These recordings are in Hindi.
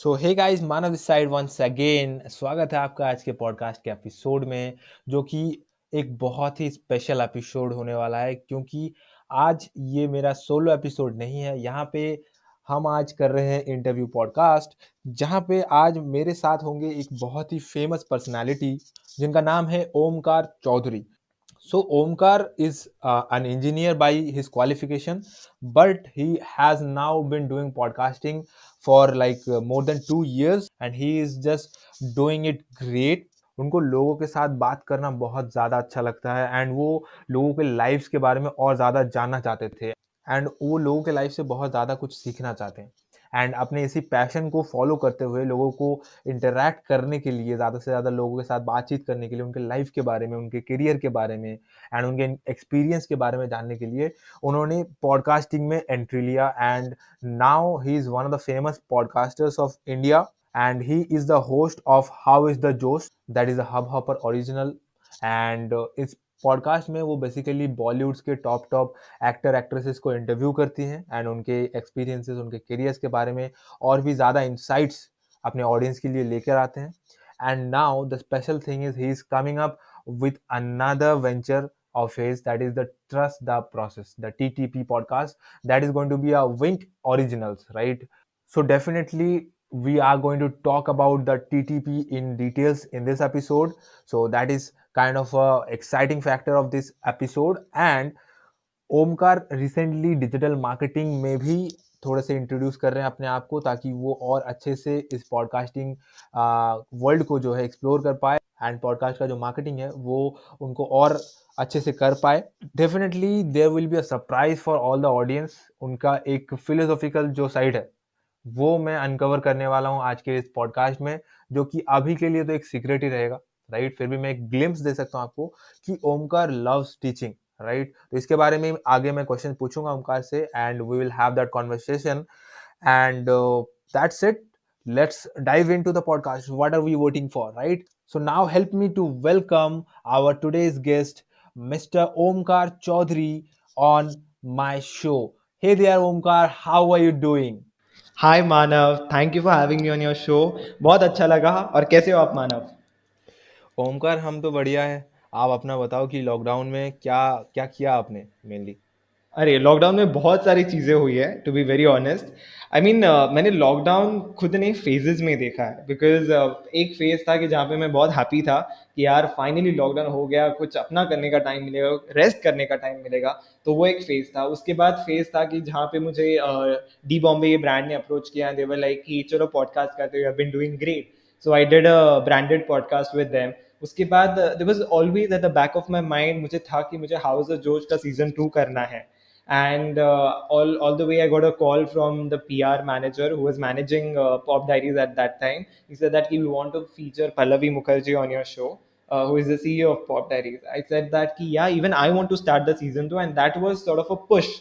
So hey guys, Manav this side once again. स्वागत है आपका आज के पॉडकास्ट के एपिसोड में, जो कि एक बहुत ही स्पेशल एपिसोड होने वाला है, क्योंकि आज ये मेरा सोलो एपिसोड नहीं है। यहाँ पे हम आज कर रहे हैं इंटरव्यू पॉडकास्ट, जहाँ पे आज मेरे साथ होंगे एक बहुत ही फेमस पर्सनालिटी जिनका नाम है Omkar Chaudhary. So Omkar is an engineer by his qualification, but he has now been doing podcasting for like more than 2 years, and he is just doing it great. उनको लोगों के साथ बात करना बहुत ज़्यादा अच्छा लगता है, एंड वो लोगों के लाइफ्स के बारे में और ज़्यादा जानना चाहते थे, एंड वो लोगों के लाइफ से बहुत ज़्यादा कुछ सीखना चाहते हैं। एंड अपने इसी पैशन को फॉलो करते हुए लोगों को इंटरैक्ट करने के लिए, ज़्यादा से ज़्यादा लोगों के साथ बातचीत करने के लिए, उनके लाइफ के बारे में, उनके करियर के बारे में एंड उनके एक्सपीरियंस के बारे में जानने के लिए उन्होंने पॉडकास्टिंग में एंट्री लिया। And now he is one of the famous podcasters of India, and he is the host of how is the Josh, that is a Hubhopper original. And इस पॉडकास्ट में वो बेसिकली बॉलीवुड्स के टॉप टॉप एक्टर एक्ट्रेसेस को इंटरव्यू करती हैं, एंड उनके एक्सपीरियंसेस, उनके करियर्स के बारे में और भी ज़्यादा इंसाइट्स अपने ऑडियंस के लिए लेकर आते हैं। And now the special thing is he is coming up with another venture of his, that is the Trust the Process, the TTP podcast, that is going to be a Wink originals, right? So definitely we are going to talk about the TTP in details in this episode. So that is kind of a exciting factor of this episode. And Omkar recently digital marketing में भी थोड़े से इंट्रोड्यूस कर रहे हैं अपने आप को, ताकि वो और अच्छे से इस पॉडकास्टिंग वर्ल्ड को जो है एक्सप्लोर कर पाए, एंड पॉडकास्ट का जो मार्केटिंग है वो उनको और अच्छे से कर पाए। Definitely there will be a surprise for all the audience. उनका एक फिलोसॉफिकल जो साइड है वो मैं अनकवर करने वाला हूँ आज के इस पॉडकास्ट में, जो कि अभी के लिए तो एक सीक्रेट ही रहेगा, राइट? फिर भी मैं एक ग्लिम्स दे सकता हूँ आपको कि ओमकार लव्स टीचिंग, राइट? तो इसके बारे में आगे मैं क्वेश्चन पूछूंगा ओमकार से, and we will have that conversation. And that's it, let's dive into the podcast. What are we waiting for, right? So now help me to welcome our today's guest, mister Omkar Chaudhary, on my show. Hey there Omkar, how are you doing? Hi Manav, thank you for having me on your show. बहुत अच्छा लगा। और कैसे हो आप मानव? ओमकार, हम तो बढ़िया है। आप अपना बताओ कि लॉकडाउन में क्या क्या किया आपने मेनली। अरे लॉकडाउन में बहुत सारी चीज़ें हुई है, to be very honest. I mean मैंने लॉकडाउन खुद ने फेजेस में देखा है, बिकॉज एक फेज था कि जहाँ पे मैं बहुत हैप्पी था कि यार फाइनली लॉकडाउन हो गया, कुछ अपना करने का टाइम मिलेगा, रेस्ट करने का टाइम मिलेगा। तो वो एक फेज था। उसके बाद फेज था कि जहाँ पे मुझे डी बॉम्बे ये ब्रांड ने अप्रोच किया, देवर लाइक कि चलो पॉडकास्ट करते हो, you have been doing great. So I did a branded podcast with them. उसके बाद there was always at the back of my mind, मुझे था कि मुझे हाउस ऑफ जोश का सीजन 2 करना है। And all the way I got a call from the PR manager who was managing Pop Diaries at that time. He said that we want to feature Pallavi Mukherjee on your show, who is the CEO of Pop Diaries. I said that yeah, even I want to start the season 2, and that was sort of a push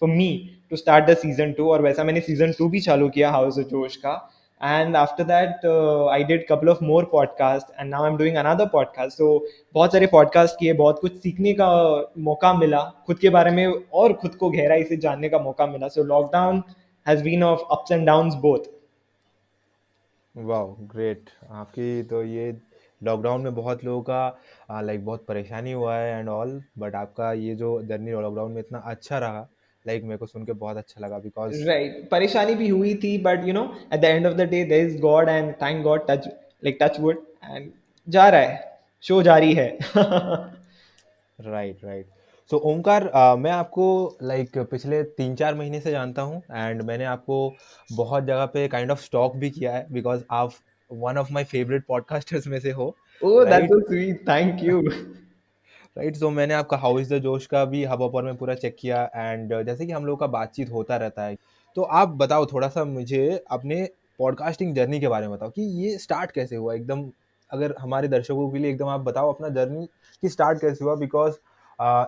for me to start the season 2. और वैसा मैंने season 2 भी चालू किया हाउस ऑफ जोश का। And after that I did couple of more podcasts, and now I'm doing another podcast. So बहुत सारे पॉडकास्ट किए, बहुत कुछ सीखने का मौका मिला खुद के बारे में, और खुद को गहराई से जानने का मौका मिला। So lockdown has been of ups and downs both. वाह, ग्रेट! आपकी तो ये लॉकडाउन में बहुत लोगों का लाइक बहुत परेशानी हुआ है एंड ऑल, बट आपका ये जो जर्नी लॉकडाउन में इतना अच्छा रहा, लाइक मेरे को सुन के बहुत अच्छा लगा, बिकॉज राइट, परेशानी भी हुई थी, but you know at the end of the day there is God, and thank God, touch wood, and जा रहा है, शो जारी है। Right, right. सो ओमकार, मैं आपको लाइक पिछले 3-4 महीने से जानता हूँ, एंड मैंने आपको बहुत जगह पे काइंड ऑफ स्टॉक भी किया है, बिकॉज आप one of my favourite podcasters में से हो, oh that's right? So sweet, thank you. Right, so मैंने आपका हाउ इज द जोश का भी हब हॉपर में पूरा चेक किया, एंड जैसे कि हम लोग का बातचीत होता रहता है, तो आप बताओ थोड़ा सा मुझे अपने पॉडकास्टिंग जर्नी के बारे में बताओ कि ये स्टार्ट कैसे हुआ एकदम। अगर हमारे दर्शकों के लिए एकदम आप बताओ अपना जर्नी की स्टार्ट कैसे हुआ, बिकॉज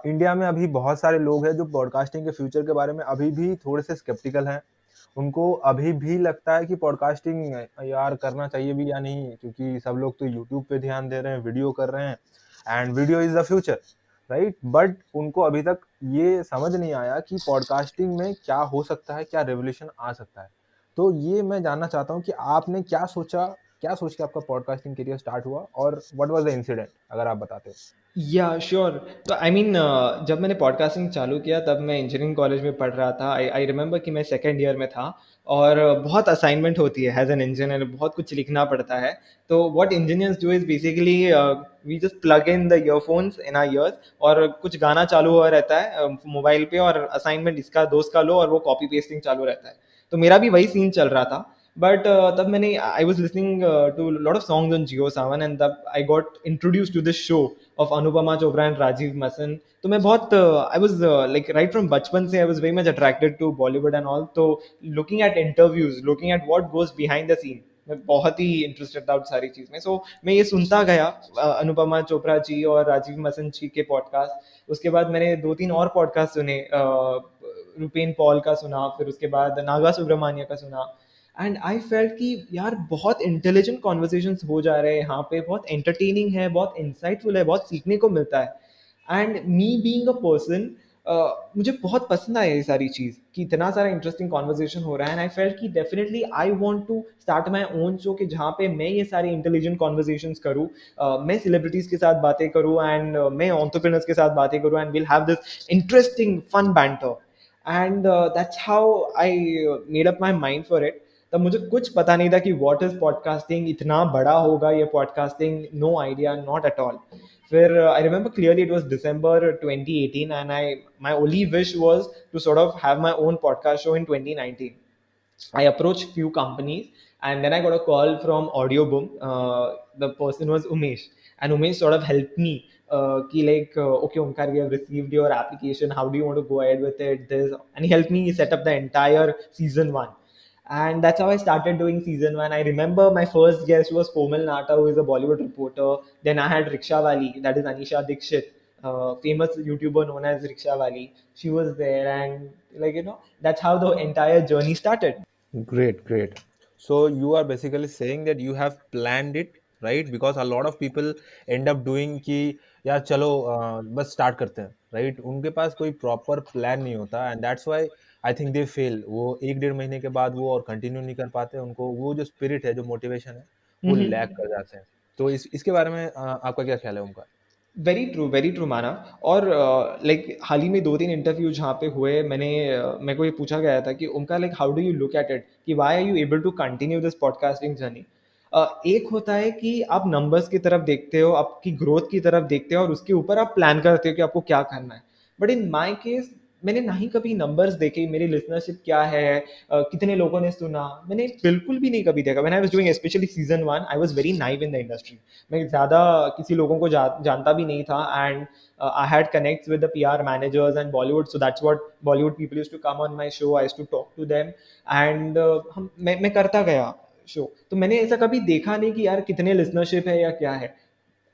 इंडिया में अभी बहुत सारे लोग हैं जो पॉडकास्टिंग के फ्यूचर के बारे में अभी भी थोड़े से स्केप्टिकल हैं। उनको अभी भी लगता है कि पॉडकास्टिंग यार करना चाहिए भी या नहीं, क्योंकि सब लोग तो यूट्यूब पे ध्यान दे रहे हैं, वीडियो कर रहे हैं, and video is the future, right? But उनको अभी तक ये समझ नहीं आया कि पॉडकास्टिंग में क्या हो सकता है, क्या रेवोल्यूशन आ सकता है। तो ये मैं जानना चाहता हूँ कि आपने क्या सोचा, क्या सोच के आपका पॉडकास्टिंग करियर स्टार्ट हुआ और व्हाट वाज़ द इंसिडेंट अगर आप बताते? या श्योर। तो आई मीन जब मैंने पॉडकास्टिंग चालू किया तब मैं इंजीनियरिंग कॉलेज में पढ़ रहा था। आई आई रिमेंबर कि मैं सेकेंड ईयर में था और बहुत असाइनमेंट होती है एज एन इंजीनियर, बहुत कुछ लिखना पड़ता है। तो what engineers do is basically we just plug in the earphones in our ears और कुछ गाना चालू हुआ रहता है मोबाइल पे, और असाइनमेंट इसका दोस्त का लो और वो कॉपी पेस्टिंग चालू रहता है। तो मेरा भी वही सीन चल रहा था। बट तब मैंने I was listening to lot of songs on Jio Saavn, and तब I got introduce to this show of Anupama Chopra and Rajeev Masand. तो मैं बहुत I was like right from बचपन से I was very much attracted to Bollywood and all. तो looking at interviews, looking at what goes behind the scene, मैं बहुत ही इंटरेस्टेड था उन सारी चीज में। सो मैं ये सुनता गया अनुपमा चोपड़ा जी और राजीव मसन जी के पॉडकास्ट। उसके बाद मैंने दो तीन और पॉडकास्ट सुने, रुपेन पॉल का सुना, फिर उसके बाद नागा सुब्रमण्य का सुना। एंड आई फेल्ट कि यार बहुत इंटेलिजेंट कॉन्वर्सेशंस हो जा रहे हैं यहाँ पे, बहुत एंटरटेनिंग है, बहुत इंसाइटफुल है, बहुत सीखने को मिलता है। And me being a person, मुझे बहुत पसंद आया ये सारी चीज़ कि इतना सारा इंटरेस्टिंग कॉन्वर्सेशन हो रहा है। एंड आई फेल्ट कि definitely I want to start my own show कि जहाँ पे मैं ये सारी इंटेलिजेंट कॉन्वर्सेशंस करूँ, मैं सेलिब्रिटीज के साथ बातें करूँ, एंड मैं एंटरप्रेन्योर्स के साथ बातें करूँ, and will have this interesting fun banter. And that's how I made up my mind for it. तब मुझे कुछ पता नहीं था कि व्हाट इज पॉडकास्टिंग, इतना बड़ा होगा ये podcasting, no idea, not at all. फिर I remember clearly it was December 2018 and I my only wish was to sort of have my own podcast show in 2019. I approached few companies, and then I got a call from Audioboom. The person was Umesh, and Umesh sort of helped me. Ki like, okay, Omkar, we have received your application. How do you want to go ahead with it? This, and he helped me set up the entire season one. And that's how I started doing season one. I remember my first guest was Komal Nata, who is a Bollywood reporter. Then I had Riksha Wali, that is Anisha Dikshit, famous YouTuber known as Riksha Wali. She was there, and like that's how the entire journey started. Great, great. So you are basically saying that you have planned it, right? Because a lot of people end up doing कि यार चलो बस स्टार्ट करते हैं, right? उनके पास कोई प्रॉपर प्लान नहीं होता and that's why I think they fail. वो एक डेढ़ महीने के बाद वो और कंटिन्यू नहीं कर पाते, उनको वो जो स्पिरिट है, जो मोटिवेशन है, वो लैग Mm-hmm. कर जाते हैं। तो इसके बारे में आपका क्या ख्याल है उनका? वेरी ट्रू माना। और लाइक हाल ही में दो तीन इंटरव्यू जहाँ पे हुए, मेरे को ये पूछा गया था कि उनका like how do you look at it, कि why are you able to continue this podcasting journey. एक होता है कि आप नंबर्स की तरफ देखते हो, आपकी ग्रोथ की तरफ देखते हो और उसके ऊपर आप प्लान करते हो कि आपको क्या करना है। बट इन माई केस मैंने ना ही कभी नंबर्स देखे, मेरी लिसनरशिप क्या है, कितने लोगों ने सुना, मैंने बिल्कुल भी नहीं कभी देखा। When I was doing specially season one, I was very naive in the industry. मैं ज़्यादा किसी लोगों को जानता भी नहीं था। And I had connects with the PR managers and Bollywood, so that's what Bollywood people used to come on my show, I used to talk to them. And मैं करता गया शो। तो मैंने ऐसा कभी देखा नहीं कि यार कितने लिसनरशिप है या क्या है।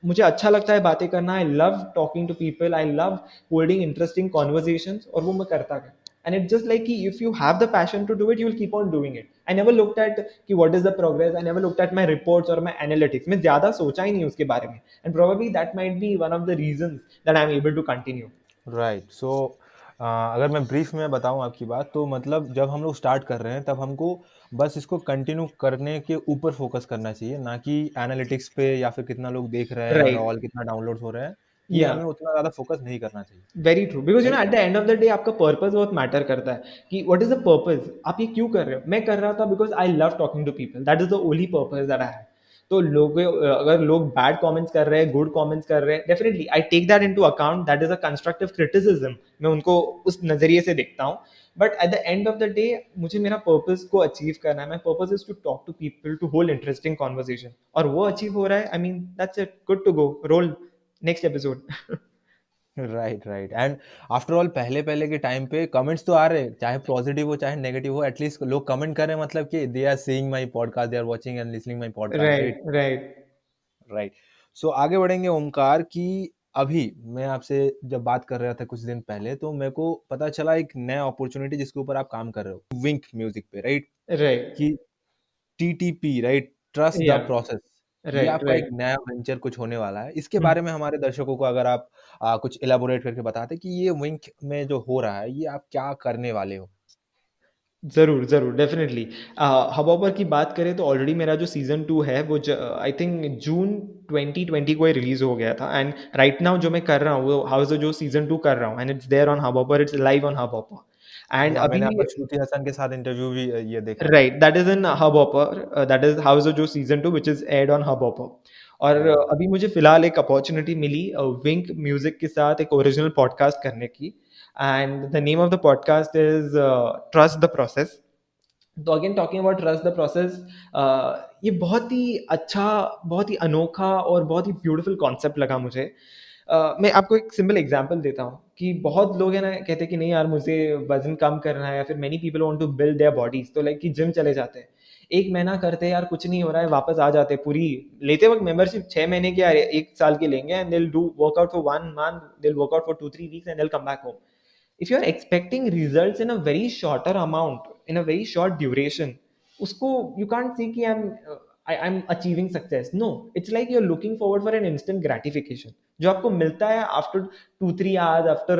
मुझे अच्छा लगता है बातें करना, I love talking to people, I love holding interesting conversations, और वो मैं करता गया। एंड इट्स जस्ट लाइक कि if you have the passion to do it, you will keep on doing it. I never looked at कि what is the progress, I never looked at my reports और माय एनालिटिक्स, मैं ज्यादा सोचा ही नहीं उसके बारे में। And probably that might be one of the reasons that I am able to continue. Right. So अगर मैं ब्रीफ में बताऊं आपकी बात, तो मतलब जब हम लोग स्टार्ट कर रहे हैं तब हमको बस इसको कंटिन्यू करने के ऊपर फोकस करना चाहिए, ना कि एनालिटिक्स पे या फिर कितना लोग देख रहे हैं एंड राइट। ऑल, कितना डाउनलोड्स हो रहे हैं। ये या हमें उतना ज़्यादा फोकस नहीं करना चाहिए, very true, because right? Eight the end of the day आपका पर्पस बहुत मैटर करता है कि व्हाट इज द पर्पस, आप ये क्यों कर रहे हो। मैं कर रहा था because I love talking to people, that is the only purpose that I have. तो लोग अगर लोग बैड कमेंट्स कर रहे हैं, गुड कमेंट्स कर रहे हैं, definitely I take that into account, that is a constructive criticism, मैं उनको उस नजरिए से देखता हूँ। But at the end of the day मुझे मेरा पर्पस को अचीव करना है। My purpose is to talk to people, to hold interesting conversation, और वो अचीव हो रहा है। I mean that's it, good to go, roll next episode. Right, right. And after all पहले पहले के टाइम पे कमेंट्स तो आ रहे हैं, चाहे पॉजिटिव हो चाहे नेगेटिव हो, एटलीस्ट लोग कमेंट कर रहे हैं, मतलब कि they are seeing my podcast, they are watching and listening my podcast, right? Right right. Right. So आगे बढ़ेंगे ओमकार कि अभी मैं आपसे जब बात कर रहा था कुछ दिन पहले, तो मेरे को पता चला एक नया अपॉर्चुनिटी जिसके ऊपर आप काम कर रहे हो, विंक म्यूजिक पे, राइट? राइट। कि टीटीपी, राइट, ट्रस्ट द या प्रोसेस, ये राइट आपका एक राइट। नया वेंचर कुछ होने वाला है। इसके बारे में हमारे दर्शकों को अगर आप कुछ इलाबोरेट करके बताते कि ये विंक में जो हो रहा है, ये आप क्या करने वाले हो? ज़रूर, ज़रूर, डेफ़िनेटली। हबहॉपर की बात करें तो ऑलरेडी मेरा जो सीज़न 2 है वो आई थिंक जून 2020 को ही रिलीज़ हो गया था, एंड राइट नाउ जो मैं कर रहा हूँ वो हाउस जो सीज़न 2 कर रहा हूँ, and it's there on Hubhopper, it's live on Hubhopper. And या मैंने अभी आपका श्रुति हसन के साथ इंटरव्यू भी ये देखा है। Right, that is in Hubhopper, that is house जो season 2 which is aired on Hubhopper. और वाह! अभी मुझे फ़िलहाल एक अपॉर्च्युनिटी मिली विंक म्यूज़िक के साथ एक ओरिजिनल पॉडकास्ट करने की, and the name of the podcast is trust the process. तो again talking about trust the process, ये बहुत ही अच्छा, बहुत ही अनोखा और बहुत ही ब्यूटीफुल कॉन्सेप्ट लगा मुझे। मैं आपको एक सिंपल एग्जांपल देता हूँ कि बहुत लोग हैं ना, कहते हैं कि नहीं यार मुझे वजन कम करना है, या फिर many people want to build their bodies, तो लाइक कि जिम चले जाते हैं, एक महीना करते हैं यार कुछ नहीं हो रहा है, वापस आ जाते हैं। पूरी लेते वक्त मेंबरशिप 6 महीने की या 1 साल की लेंगे, एंड दिल डू वर्कआउट फॉर 1 मंथ, दिल वर्कआउट फॉर 2-3 वीक्स एंड दिल come back home. If you are expecting results in a very shorter amount, in a very short duration, usko you can't see ki I'm achieving success. No, it's like you're looking forward for an instant gratification जो आपको मिलता है after 2-3 hours, after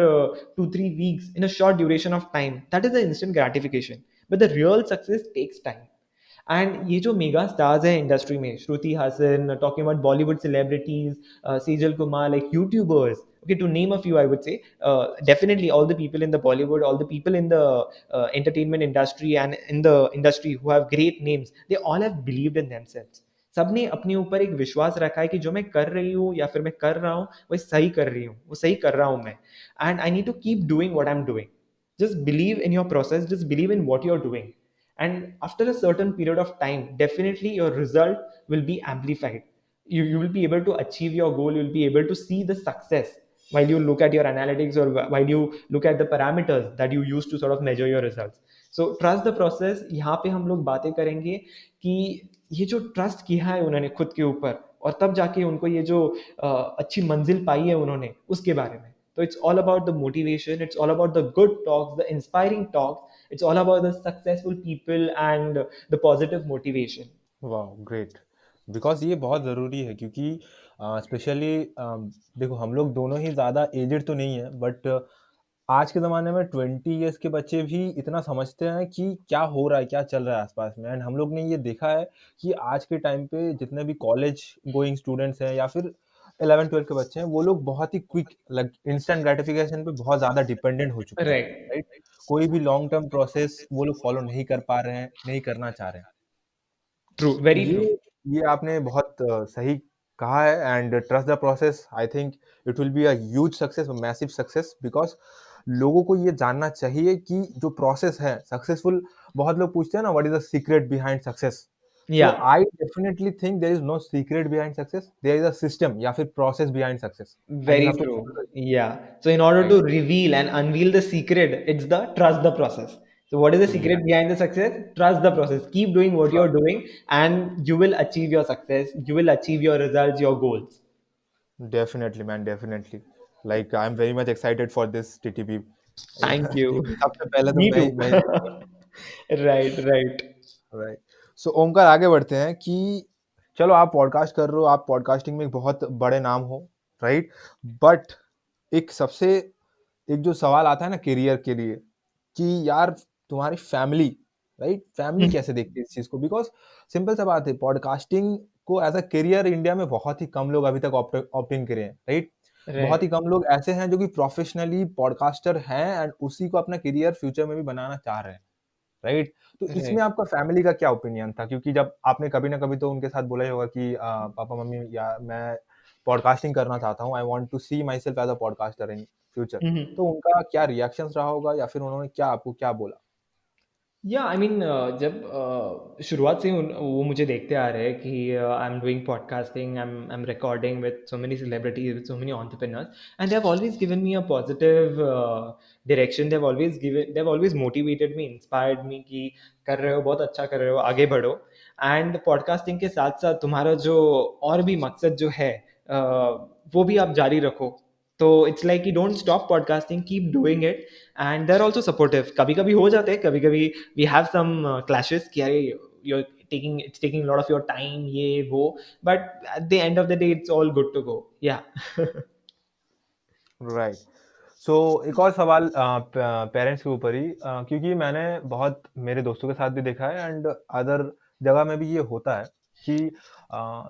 2-3 weeks, in a short duration of time. That is the instant gratification, but the real success takes time. And ये जो मेगा स्टार्स है इंडस्ट्री में, Shruti Haasan, talking about Bollywood celebrities, Sejal Kumar, like YouTubers, okay, to name a few, I would say, definitely all the people in the Bollywood, all the people in the entertainment industry and in the industry who have great names, they all have believed in themselves. सबने अपने ऊपर एक विश्वास रखा है कि जो मैं कर रही हूँ या फिर मैं कर रहा हूँ वो सही कर रही हूँ, वो सही कर रहा हूँ मैं, and I need to keep doing what I am doing. Just believe in your process, just believe in what you are doing, and after a certain period of time, definitely your result will be amplified. You will be able to achieve your goal, you'll be able to see the success while you look at your analytics, or while you look at the parameters that you use to sort of measure your results. So trust the process। यहाँ पे हम लोग बातें करेंगे कि ये जो ट्रस्ट किया है उन्होंने खुद के ऊपर, और तब जाके उनको ये जो अच्छी मंजिल पाई है उन्होंने, उसके बारे में। तो it's all about the motivation, it's all about the good talks, the inspiring talks, it's all about the successful people and the positive motivation। वाह! ग्रेट। बिकॉज़ ये बहुत ज़रूरी है क्योंकि स्पेशली देखो हम लोग दोनों ही ज़्यादा एज्ड तो नहीं है बट आज के ज़माने में 20 इयर्स के बच्चे भी इतना समझते हैं कि क्या हो रहा है, क्या चल रहा है आस-पास में। एंड हम लोग ने ये देखा है कि आज के टाइम पे जितने भी कॉलेज गोइंग स्टूडेंट्स हैं या फिर 11-12 के बच्चे हैं, वो लोग बहुत ही क्विक लाइक इंस्टेंट ग्रैटिफिकेशन पे बहुत ज़्यादा डिपेंडेंट हो चुके हैं, राइट। राइट? कोई भी लॉन्ग टर्म प्रोसेस वो लोग फॉलो नहीं कर पा रहे हैं, नहीं करना चाह रहे हैं। ट्रू, तो वेरी ट्रू। ये आपने बहुत सही कहा है and trust the process I think it will be a huge success massive success because लोगों को ये जानना चाहिए कि जो प्रोसेस है सक्सेसफुल बहुत लोग पूछते हैं ना what is the secret behind success yeah, so I definitely think there is no secret behind success there is a system या फिर process behind success and you very have to true. Follow it yeah, so in order right to reveal and unveil the secret, it's the trust the process. So what is the या secret behind the success? Trust the process, keep doing what you're doing, and you will achieve your success, you will achieve your results, your goals। Definitely man definitely like I am very much excited for this TTP thank you. क्योंकि सबसे पहले तो मी टू। मैं right, right. Right so Omkar आगे बढ़ते हैं कि चलो आप पॉडकास्ट कर रहे हो आप पॉडकास्टिंग में एक बहुत बड़े नाम हो राइट बट एक सबसे एक जो सवाल आता है ना करियर के लिए कि यार तुम्हारी फैमिली राइट फैमिली कैसे देखती है इस चीज को बिकॉज सिंपल सा बात है पॉडकास्टिंग को एज अ करियर इंडिया में बहुत ही कम लोग अभी तक ऑप्ट इन करे हैं राइट बहुत ही राइट, कम लोग ऐसे हैं जो कि प्रोफेशनली पॉडकास्टर हैं एंड उसी को अपना करियर फ्यूचर में भी बनाना चाह रहे हैं राइट तो इसमें राइट। आपका फैमिली का क्या ओपिनियन था क्योंकि जब आपने कभी ना कभी तो उनके साथ बोला ही होगा कि पापा मम्मी या मैं पॉडकास्टिंग करना चाहता हूँ I want to see myself as a podcaster in future तो उनका क्या रिएक्शन रहा होगा या फिर उन्होंने क्या आपको क्या बोला या आई मीन, जब शुरुआत से वो मुझे देखते आ रहे हैं कि आई am doing podcasting, I am recording with so many celebrities, with so many entrepreneurs, and they have always given me a positive direction, they have always motivated me, inspired me कि कर रहे हो, बहुत अच्छा कर रहे हो, आगे बढ़ो। एंड पॉडकास्टिंग के साथ साथ तुम्हारा जो और भी मकसद जो है, वो भी आप जारी रखो। तो it's like you don't stop podcasting, keep doing it, and they are also supportive. कभी कभी हो जाते हैं, कभी कभी we have some clashes कि अरे you're it's taking a lot of your time, ये वो, but at the end of the day it's all good to go। yeah। Right so एक और सवाल पेरेंट्स के ऊपर ही, क्योंकि मैंने बहुत मेरे दोस्तों के साथ भी देखा है एंड अदर जगह में भी ये होता है कि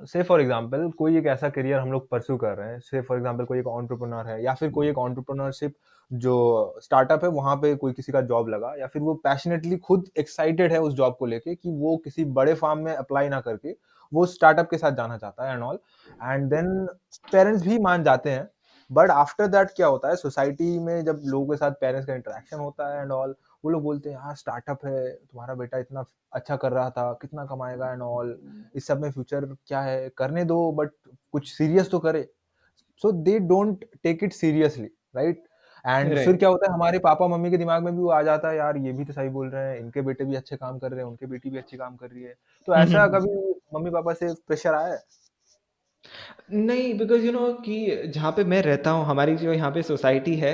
से फॉर एग्जांपल कोई एक ऐसा करियर हम लोग परस्यू कर रहे हैं, से फॉर एग्जांपल कोई एक एंटरप्रेन्योर है या फिर कोई एक एंटरप्रेन्योरशिप जो स्टार्टअप है वहां पे कोई किसी का जॉब लगा, या फिर वो पैशनेटली खुद एक्साइटेड है उस जॉब को लेके कि वो किसी बड़े फार्म में अप्लाई ना करके वो स्टार्टअप के साथ जाना चाहता है and all, and then parents भी मान जाते हैं। बट आफ्टर दैट क्या होता है सोसाइटी में, जब लोगों के साथ पेरेंट्स का इंटरेक्शन होता है एंड ऑल, वो लोग बोलते हैं यार स्टार्टअप है, तुम्हारा बेटा इतना अच्छा कर रहा था, कितना कमाएगा एंड ऑल, इस सब में फ्यूचर क्या है, करने दो बट कुछ सीरियस तो करे। So they don't take it seriously, right? And फिर राइट। क्या होता है, हमारे पापा मम्मी के दिमाग में भी वो आ जाता है, यार ये भी तो सही बोल रहे हैं, इनके बेटे भी अच्छे काम कर रहे हैं, उनके बेटी भी अच्छी काम कर रही है। तो ऐसा कभी मम्मी पापा से प्रेशर आया है? नहीं, बिकॉज़ यू नो कि जहाँ पे मैं रहता हूँ, हमारी जो यहाँ पे सोसाइटी है,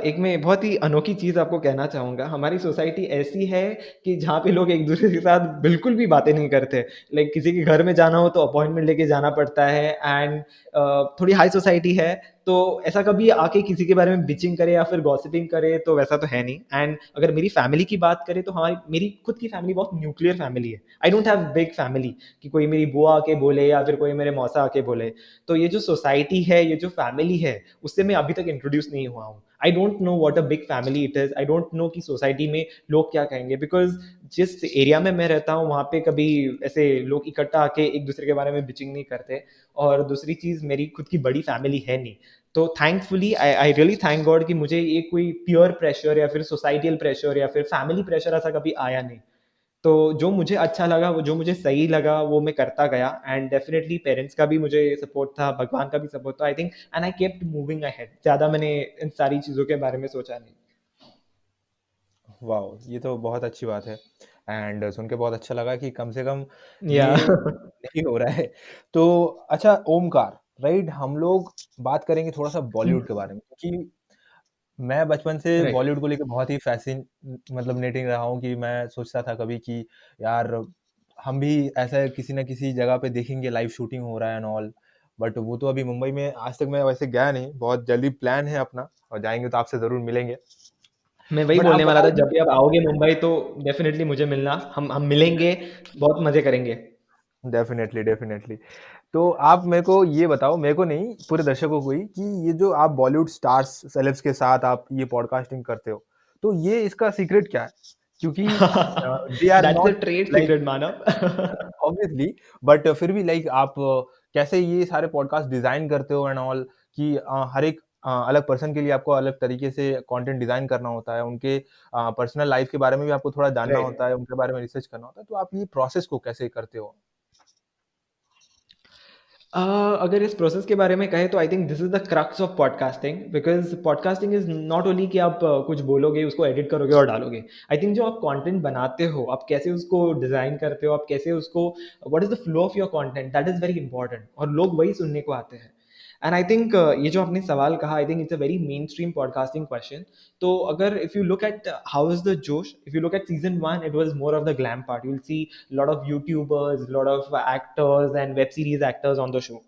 एक मैं बहुत ही अनोखी चीज़ आपको कहना चाहूँगा। हमारी सोसाइटी ऐसी है कि जहाँ पे लोग एक-दूसरे के साथ बिल्कुल भी बातें नहीं करते। लाइक किसी के घर में जाना हो तो अपॉइंटमेंट लेके जाना पड़ता है, एंड थोड़ी हाई सोसाइटी है, तो ऐसा कभी आके किसी के बारे में बिचिंग करे या फिर गॉसिपिंग करे तो वैसा तो है नहीं। एंड अगर मेरी फैमिली की बात करें तो हमारी मेरी खुद की फैमिली बहुत न्यूक्लियर फैमिली है। I don't have big family कि कोई मेरी बुआ आके बोले या फिर कोई मेरे मौसा आके बोले। तो ये जो सोसाइटी है, ये जो फैमिली है, उससे मैं अभी तक इंट्रोड्यूस नहीं हुआ हूँ। I don't know what a big family it is. I don't know कि सोसाइटी में लोग क्या कहेंगे, बिकॉज़ जिस एरिया में मैं रहता हूँ, वहाँ पे कभी ऐसे लोग इकट्ठा आके एक-दूसरे के बारे में बिचिंग नहीं करते। और दूसरी चीज़, मेरी खुद की बड़ी फैमिली है नहीं। तो thankfully I I really thank God कि मुझे ये कोई पीयर प्रेशर या फिर सोसाइटल प्रेशर या फिर फैमिली प्रेशर ऐसा कभी आया नहीं। तो जो मुझे अच्छा लगा, वो जो मुझे सही लगा, वो मैं करता गया। एंड डेफिनेटली पेरेंट्स का भी मुझे सपोर्ट था, भगवान का भी सपोर्ट था, I think. And I kept moving ahead. ज़्यादा मैंने इन सारी चीज़ों के बारे में सोचा नहीं। वाओ! ये तो बहुत अच्छी बात है एंड सुन के बहुत अच्छा लगा कि कम से कम या ये नहीं हो रहा है। तो अच्छा ओमकार, राइट? हम लोग बात करेंगे थोड़ा-सा बॉलीवुड के बारे में, क्योंकि मैं बचपन से राइट। बॉलीवुड को लेके बहुत ही मतलब नेटिंग रहा हूँ कि मैं सोचता था कभी कि यार हम भी ऐसा किसी न किसी जगह पे देखेंगे लाइव शूटिंग हो रहा है एंड ऑल। बट वो तो अभी मुंबई में आज तक मैं वैसे गया नहीं, बहुत जल्दी प्लान है अपना और जाएँगे तो आपसे ज़रूर मिलेंगे। मैं वही बट आप बोलने वाला बता था, दीजिए। जब भी आप आओगे मुंबई तो डेफिनेटली मुझे मिलना। हम मिलेंगे, बहुत मज़े करेंगे। Definitely, definitely. तो आप मेरे को ये बताओ, मेरे को नहीं, पूरे दर्शकों को ही, कि ये जो आप बॉलीवुड स्टार्स, सेलेब्स के साथ आप ये पॉडकास्टिंग करते हो, तो ये इसका सीक्रेट क्या है? क्योंकि they are that's not the trade like secret Manav. Obviously, but फिर भी लाइक आप कैसे ये सारे पॉडकास्ट डिज़ाइन करते हो एंड ऑल, कि हर एक अलग पर्सन के लिए आपको अलग तरीके से कंटेंट डिज़ाइन करना होता है, उनके पर्सनल लाइफ़ के बारे में भी आपको थोड़ा जानना राइट। होता है, उनके बारे में रिसर्च करना होता है, तो आप ये प्रोसेस को कैसे करते हो? अ, अगर इस प्रोसेस के बारे में कहें तो I think this is the crux of podcasting, because podcasting is not only कि आप कुछ बोलोगे, उसको एडिट करोगे और डालोगे। आई थिंक जो आप कंटेंट बनाते हो, आप कैसे उसको डिज़ाइन करते हो, आप कैसे उसको, what is the flow of your content, that is very important, और लोग वही सुनने को आते हैं। एंड आई थिंक ये जो आपने सवाल कहा, I think it's a very main stream podcasting question. तो अगर if you look at how is the josh, if you look at season 1, it was more of the glam part. You will see lot of YouTubers, lot of actors and web series actors on the show.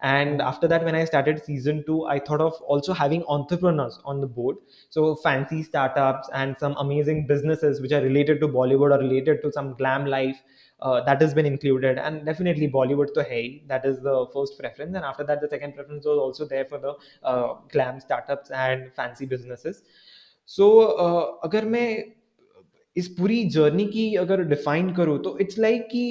And hmm. after that, when I started season 2, I thought of also having entrepreneurs on the board. So fancy startups and some amazing businesses which are related to Bollywood or related to some glam life. That has been included, and definitely Bollywood to hey, that is the first preference. And after that, the second preference was also there for the glam startups and fancy businesses. So अगर मैं इस पूरी जर्नी की अगर डिफाइन करूँ तो इट्स लाइक कि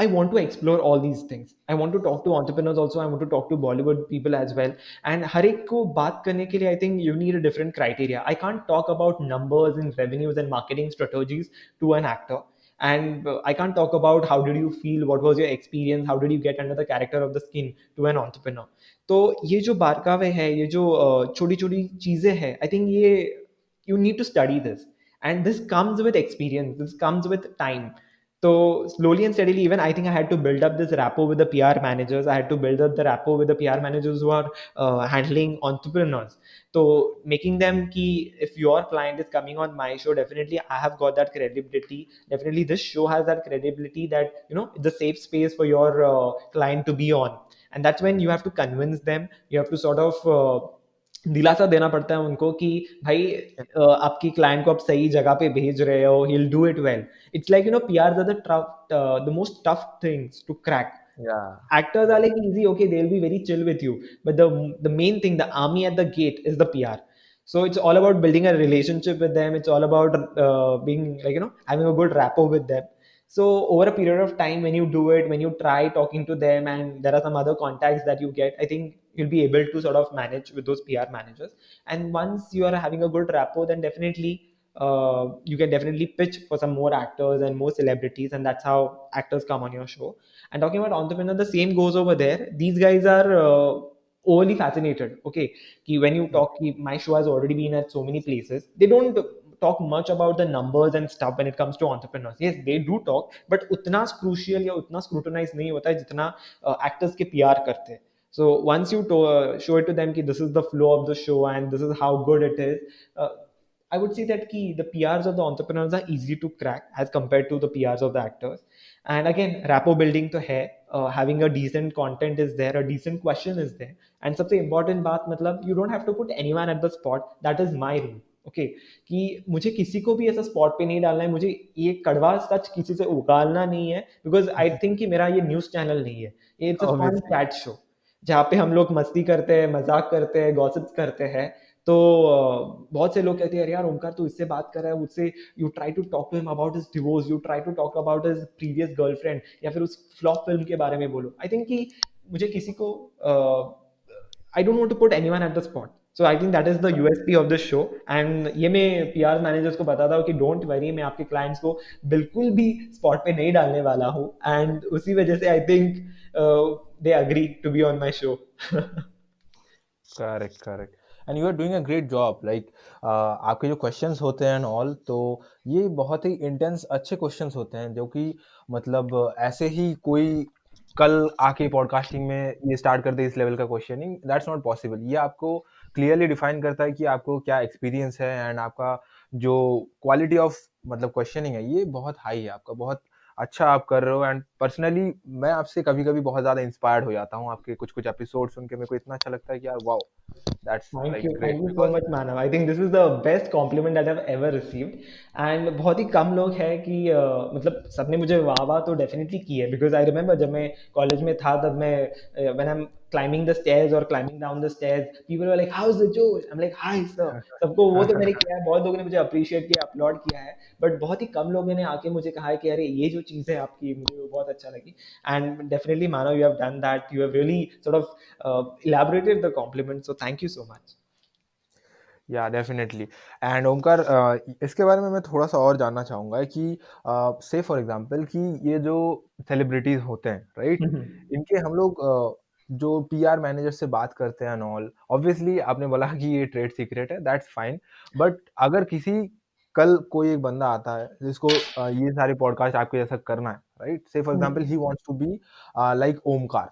I want to explore all these things. I want to talk to entrepreneurs also. I want to talk to Bollywood people as well. And हर एक को बात करने के लिए I think you need a different criteria. I can't talk about numbers and revenues and marketing strategies to an actor. And I can't talk about how did you feel, what was your experience, how did you get under the character of the skin to an entrepreneur. तो ये जो बारकावे है, ये जो छोटी छोटी चीज़ें हैं, I think ये you need to study this, and this comes with experience, this comes with time. So slowly and steadily, even I think I had to build up this rapport with the PR managers. I had to build up the rapport with the PR managers who are handling entrepreneurs. So making them key, if your client is coming on my show, definitely I have got that credibility. Definitely this show has that credibility that it's a safe space for your client to be on. And that's when you have to convince them. You have to sort of दिलासा देना पड़ता है उनको कि भाई आपकी क्लाइंट को आप सही जगह पे भेज रहे हो, he'll do it well. It's like, PRs are the most tough things to crack. Yeah, Actors are right. like easy, okay, they'll be very chill with you, but the main thing, the army at the gate, is the PR. So it's all about building a relationship with them. It's all about being like, having a good rapport with them. So over a period of time, when you do it, when you try talking to them, and there are some other contacts that you get, I think you'll be able to sort of manage with those PR managers. And once you are having a good rapport, then definitely you can definitely pitch for some more actors and more celebrities, and that's how actors come on your show. And talking about entrepreneur, the same goes over there. These guys are overly fascinated. Okay, when you talk, my show has already been at so many places. They don't talk much about the numbers and stuff when it comes to entrepreneurs. Yes, they do talk, but उतना crucial या उतना scrutinized नहीं होता है जितना actors के PR करते हैं. So once you show it to them कि this is the flow of the show and this is how good it is, I would say that the PRs of the entrepreneurs are easy to crack as compared to the PRs of the actors. And again, rapport building to hai, having a decent content is there, a decent question is there. And सबसे important बात मतलब you don't have to put anyone at the spot. That is my rule. Okay, कि मुझे किसी को भी ऐसा स्पॉट पे नहीं डालना है, मुझे ये कड़वा सच किसी से उगालना नहीं है, बिकॉज आई थिंक कि मेरा ये न्यूज़ चैनल नहीं है, ये it's a fun Obviously. Chat show जहाँ पे हम लोग मस्ती करते हैं, मजाक करते हैं, गॉसिप्स करते हैं. तो बहुत से लोग कहते हैं, अरे यार ओमकार तू इससे बात कर रहा है, उससे you try to talk to him about his divorce, you try to talk about his previous girlfriend, या फिर उस फ्लॉप फिल्म के बारे में बोलो. आई थिंक कि मुझे किसी को I don't want to put anyone at the spot. So I think that is the USP of the show. And ये मैं पीआर मैनेजर्स को बताता हूँ कि डोंट वरी, मैं आपके क्लाइंट्स को बिल्कुल भी स्पॉट पे नहीं डालने वाला हूँ. एंड उसी वजह से I think they agree to be on my show. Correct, correct. And you are doing a great job. Like आपके जो क्वेश्चंस होते हैं एंड ऑल, तो ये बहुत ही इंटेंस अच्छे क्वेश्चंस होते हैं, जो कि मतलब ऐसे ही कोई कल आके पॉडकास्टिंग में ये स्टार्ट कर दे इस लेवल का क्वेश्चनिंग, दैट्स नॉट पॉसिबल. ये आपको क्लियरली डिफाइन करता है कि आपको क्या एक्सपीरियंस है, एंड आपका जो क्वालिटी ऑफ मतलब क्वेश्चनिंग है, ये बहुत हाई है आपका. बहुत अच्छा आप कर रहे हो. एंड पर्सनली मैं आपसे कभी-कभी बहुत ज़्यादा इंस्पायर्ड हो जाता हूँ. आपके कुछ-कुछ एपिसोड सुन के मेरे को इतना अच्छा लगता है कि यार wow! That's like great. Thank you so because much, Manav. I think this is the best compliment that I've ever received. And बहुत ही कम लोग हैं कि मतलब सबने मुझे वाह वाह तो डेफिनेटली की है, बिकॉज आई रिमेंबर जब मैं कॉलेज में था, तब मैं when I am climbing the stairs और climbing down the stairs, people were like how is the josh, I am like hi sir. सबको वो तो मैंने किया है, बहुत लोगों ने मुझे अप्रिशिएट किया, अपलॉड किया है, बट बहुत ही कम लोगों ने आके मुझे कहा है कि अरे ये जो चीज़ है आपकी, मुझे वो बहुत अच्छा लगी. And definitely Manav, you have done that, you have really sort of elaborated the compliment, so thank you so much. या डेफिनेटली. एंड ओमकार, इसके बारे में मैं थोड़ा-सा और जानना चाहूँगा कि से फॉर एग्ज़ाम्पल कि ये जो सेलिब्रिटीज़ होते हैं, राइट? इनके हम लोग जो पीआर मैनेजर से बात करते हैं एंड ऑल, ऑब्वियसली आपने बोला कि ये ट्रेड सीक्रेट है, दैट्स फाइन. बट अगर किसी कल कोई एक बंदा आता है जिसको ये सारे पॉडकास्ट आपके जैसा करना है, right? Say for example he wants to be like Omkar,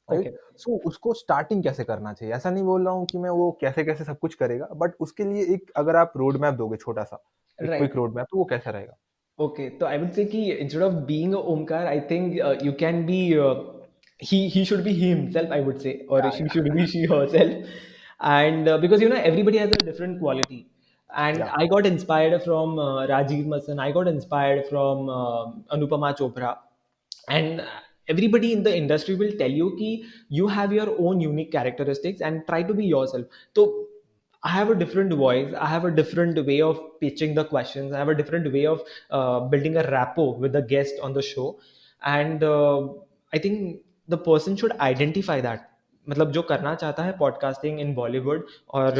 right? Okay. So उसको स्टार्टिंग कैसे करना चाहिए? ऐसा नहीं बोल रहा हूँ कि मैं वो कैसे-कैसे सब कुछ करेगा, बट उसके लिए एक अगर आप रोड मैप दोगे छोटा-सा, एक Right. क्विक रोड मैप, तो वो कैसा रहेगा? Okay. So I would say कि instead of being a Omkar, I think you can be he should be he himself, I would say, or या, she या, should be she herself. And because everybody has a different quality. And या. I got inspired from Rajiv Masan. I got inspired from Anupama Chopra. And everybody in the industry will tell you कि you have your own unique characteristics and try to be yourself. So I have a different voice. I have a different way of pitching the questions. I have a different way of building a rapport with the guest on the show. And I think the person should identify that. मतलब जो करना चाहता है पॉडकास्टिंग इन बॉलीवुड और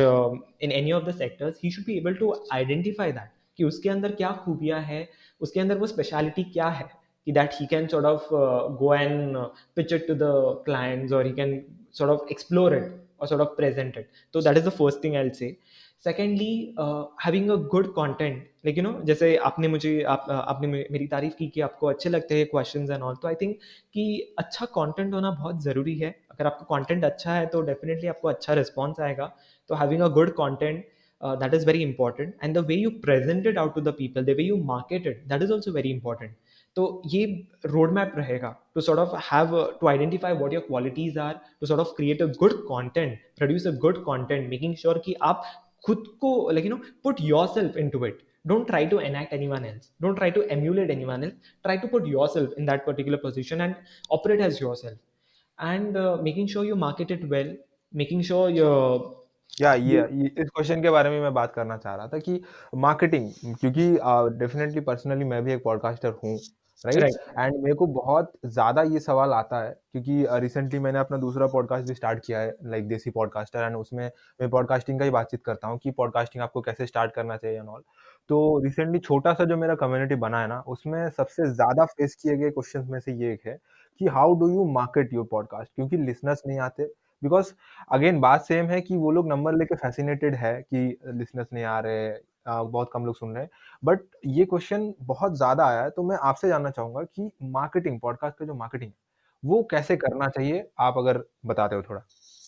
in any of the sectors, he should be able to identify that कि उसके अंदर क्या खूबियां हैं, उसके अंदर वो स्पेशलिटी क्या है, कि that he can sort of go and pitch it to the clients, or he can sort of explore it or sort of present it. So that is the first thing I'll say. Secondly, having a good content, like जैसे आपने मुझे आपने मेरी तारीफ की कि आपको अच्छे लगते हैं क्वेश्चंस एंड ऑल, तो आई थिंक कि अच्छा कंटेंट होना बहुत ज़रूरी है. अगर आपका कंटेंट अच्छा है तो डेफिनेटली आपको अच्छा रिस्पॉन्स आएगा. तो having a good content, that is very important, and the way you present it out to the people, the way you market it, that is also very important. तो ये रोड मैप रहेगा to sort of have to identify what your qualities are, to sort of create a good content, produce a good content, making sure कि आप खुद को like put yourself into it. Don't try to enact anyone else, don't try to emulate anyone else, try to put yourself in that particular position and operate as yourself. And making sure you market it well, making sure ये इस क्वेश्चन के बारे में मैं बात करना चाह रहा था कि मार्केटिंग, क्योंकि डेफिनेटली पर्सनली मैं भी एक पॉडकास्टर हूँ, राइट? right. एंड मेरे को बहुत ज़्यादा ये सवाल आता है क्योंकि रिसेंटली मैंने अपना दूसरा पॉडकास्ट भी स्टार्ट किया है, लाइक देसी पॉडकास्टर, एंड उसमें मैं पॉडकास्टिंग का ही बातचीत करता हूँ कि पॉडकास्टिंग आपको कैसे स्टार्ट करना चाहिए एंड ऑल। तो रिसेंटली छोटा सा जो मेरा कम्युनिटी बना है ना, उसमें सबसे ज़्यादा फेस किए गए क्वेश्चन में से ये एक है कि how do you market your podcast, क्योंकि लिसनर्स नहीं आते। बिकॉज अगेन बात सेम है कि वो लोग नंबर लेके फैसिनेटेड है कि लिसनर्स नहीं आ रहे, बहुत कम लोग सुन रहे हैं। बट ये क्वेश्चन बहुत ज़्यादा आया है, तो मैं आपसे जानना चाहूँगा कि मार्केटिंग, पॉडकास्ट का जो मार्केटिंग है, वो कैसे करना चाहिए? आप अगर बताते हो थोड़ा।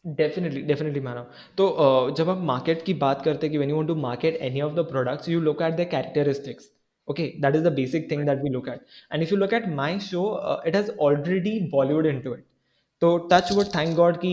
डेफिनेटली मानव. तो जब हम मार्केट की बात करते हैं कि when you want to market any of the products, you look at the characteristics. Okay, that is the basic thing that we look at. And if you look at my show, it has already Bollywood into it. तो टच वुड, थैंक गॉड कि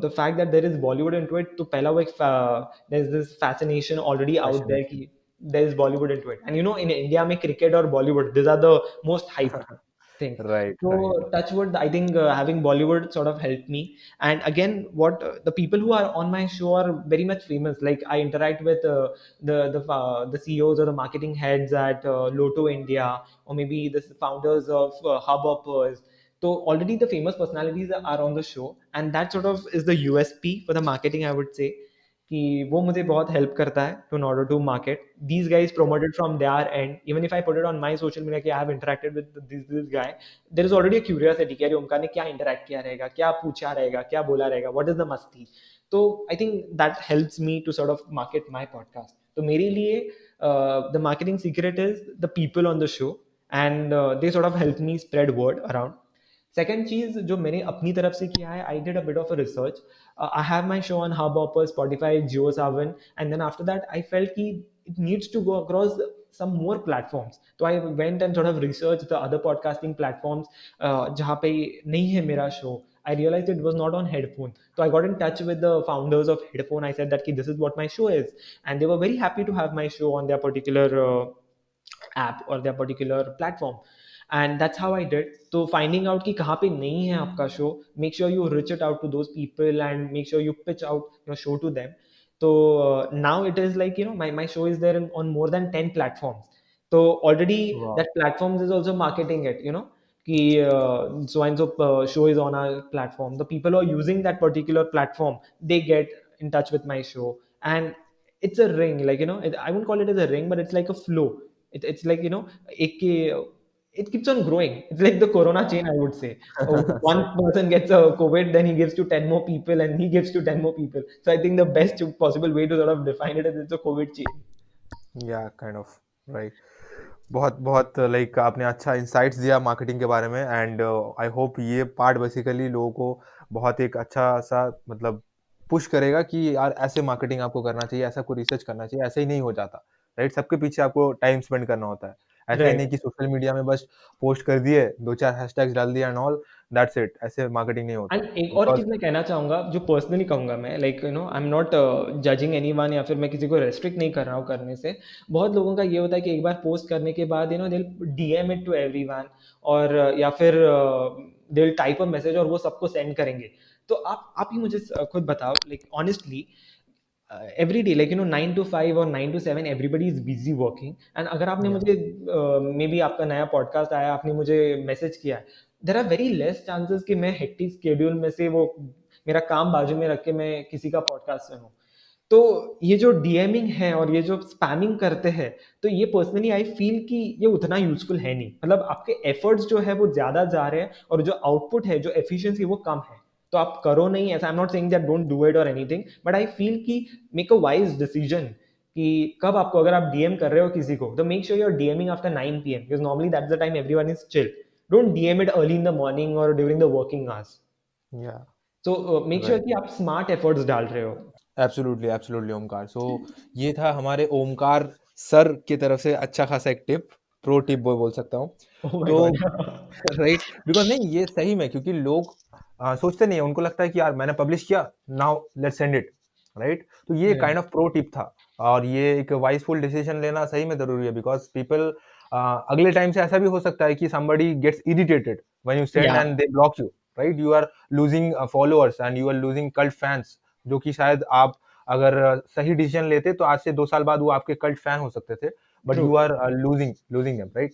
the fact that there is Bollywood into it, तो पहला वो एक there is this fascination already out there passionate. कि there is Bollywood into it. And you know in India में क्रिकेट और Bollywood, this are the most hyped things. Right, So right. touchwood, I think having Bollywood sort of helped me. And again, what the people who are on my show are very much famous. Like I interact with the CEOs or the marketing heads at Lotto India, or maybe the founders of Hubhoppers. So already the famous personalities are on the show, and that sort of is the USP for the marketing, I would say. कि वो मुझे बहुत हेल्प करता है to in order to market. These guys promoted from their end. Even if I put it on my social media कि I have interacted with this guy, there is already a curiosity कि अरे ओमकार ने क्या interact किया रहेगा, क्या पूछा रहेगा, क्या बोला रहेगा, what is the मस्ती. तो I think that helps me to sort of market my podcast. तो मेरे लिए the marketing secret is the people on the show, and they sort of help me spread word around. Second चीज जो मैंने अपनी तरफ से किया है, आई did a bit of a research. I have my show on Hubhopper, Spotify, JioSaavn, and then after that I felt कि it needs to go across some more platforms. So I went and sort of researched the other podcasting platforms जहाँ पे नहीं है मेरा show. I realized it was not on Headphone. So I got in touch with the founders of Headphone. I said that this is what my show is, and they were very happy to have my show on their particular app or their particular platform. And that's how I did. So finding out कि कहाँ पे नहीं है आपका show, make sure you reach it out to those people and make sure you pitch out your show to them. So now it is like my show is there on more than 10 platforms. So already वाह! that platforms is also marketing it. कि so and so show is on our platform. The people who are using that particular platform, they get in touch with my show, and it's a ring. Like I won't call it as a ring, but it's like a flow. It's like it keeps on growing. It's like the corona chain, I would say. One सही। person gets a COVID, then he gives to 10 more people, and he gives to 10 more people. So I think the best possible way to sort of define it is it's a COVID chain. या काइंड ऑफ, राइट। बहुत बहुत लाइक आपने अच्छा इंसाइट्स दिया मार्केटिंग के बारे में, एंड आई होप ये पार्ट बेसिकली लोगों को बहुत एक अच्छा सा मतलब पुश करेगा कि यार ऐसे मार्केटिंग आपको करना चाहिए, ऐसा कोई रिसर्च करना चाहिए, ऐसे ही नहीं हो जाता, राइट? सबके पीछे आपको टाइम स्पेंड करना होता है। ऐसा ही Right. नहीं कि सोशल मीडिया में बस पोस्ट कर दिए, 2-4 हैशटैग्स डाल दिया एंड ऑल, दैट्स इट, ऐसे मार्केटिंग नहीं एंड होता। एक और बिकॉज़ चीज़ मैं कहना चाहूँगा, जो पर्सनली कहूँगा मैं, like I am not judging anyone, या फिर मैं किसी को रेस्ट्रिक्ट नहीं कर रहा हूँ करने से. बहुत लोगों का ये होता है कि एक बार पोस्ट करने के बाद दे डीएम इट टू एवरीवन, और या फिर they will type a message और वो सबको सेंड करेंगे. तो आप ही मुझे खुद बताओ, like honestly, every day, like 9 to 5 or 9 to 7, everybody is busy working. And अगर आपने या मुझे मे बी आपका नया पॉडकास्ट आया, आपने मुझे मैसेज किया, there are very less chances कि मैं हेक्टिक स्केड्यूल में से वो मेरा काम बाजू में रख के मैं किसी का पॉडकास्ट सुनूं. तो ये जो डीएमिंग है और ये जो स्पैमिंग करते हैं, तो ये पर्सनली आई फील कि ये उतना यूजफुल है नहीं. मतलब आपके एफर्ट्स जो है वो ज्यादा जा रहे हैं, और जो आउटपुट है, जो एफिशिएंसी, वो कम है. तो आप करो नहीं ऐसा. आई am not saying that don't do it और एनीथिंग, बट आई फील कि मेक अ वाइज डिसीजन कि कब आपको, अगर आप डीएम कर रहे हो किसी को, तो make sure you are DMing after 9 PM, because normally that's the time everyone is chill. Don't DM it early in the morning और ड्यूरिंग द वर्किंग आवर्स. या तो मेक श्योर राइट। कि आप स्मार्ट एफर्ट्स डाल रहे हो. Absolutely, absolutely Omkar. सो ये था हमारे ओमकार सर की तरफ से अच्छा खासा एक टिप, प्रो टिप बोल सकता हूँ। ओह माय तो गॉड! राइट, बिकॉज नहीं ये सही में, क्योंकि लोग सोचते नहीं है, उनको लगता है कि यार मैंने पब्लिश किया, now let's send it, right. तो ये right, kind of pro tip था, और ये एक वाइसफुल डिसीजन लेना सही में जरूरी है, बिकॉज पीपल अगले टाइम से ऐसा भी हो सकता है कि somebody gets irritated when you send या and they block you, right? You are losing followers and you are losing cult fans, जो कि शायद आप अगर सही डिसीजन लेते तो आज से 2 साल बाद वो आपके कल्ट फैन हो सकते थे, but true, you are losing them, right.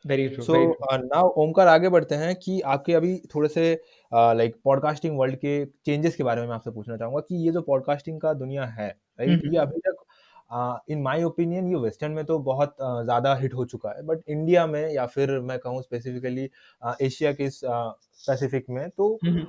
Very true, so very true. Now Omkar, आगे बढ़ते हैं कि आपके अभी थोड़े से लाइक पॉडकास्टिंग वर्ल्ड के चेंजेस के बारे में मैं आपसे पूछना चाहूंगा कि ये जो पॉडकास्टिंग का दुनिया है, हुँ, राइट, ये हुँ। अभी तक इन माय ओपिनियन ये वेस्टर्न में तो बहुत ज़्यादा हिट हो चुका है, बट इंडिया में या फिर मैं कहूँ स्पेसिफिकली एशिया के स्पेसिफिक में तो हुँ, हुँ।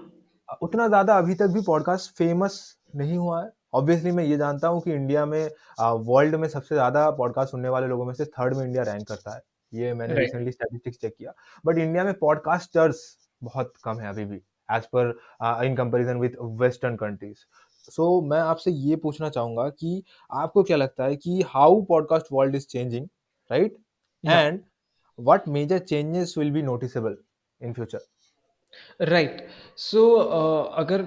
उतना ज़्यादा अभी तक भी पॉडकास्ट फेमस नहीं हुआ है। ऑब्वियसली मैं ये जानता हूँ कि इंडिया में वर्ल्ड में सबसे ज़्यादा पॉडकास्ट सुनने वाले लोगों में से थर्ड में इंडिया रैंक करता है। ये मैंने राइट, रिसेंटली स्टैटिस्टिक्स चेक किया। बट इंडिया में पॉडकास्टर्स बहुत कम है अभी भी, as per in comparison with western countries. So मैं आपसे ये पूछना चाहूँगा कि आपको क्या लगता है कि how podcast world is changing, right? Yeah and what major changes will be noticeable in future? Right. So अगर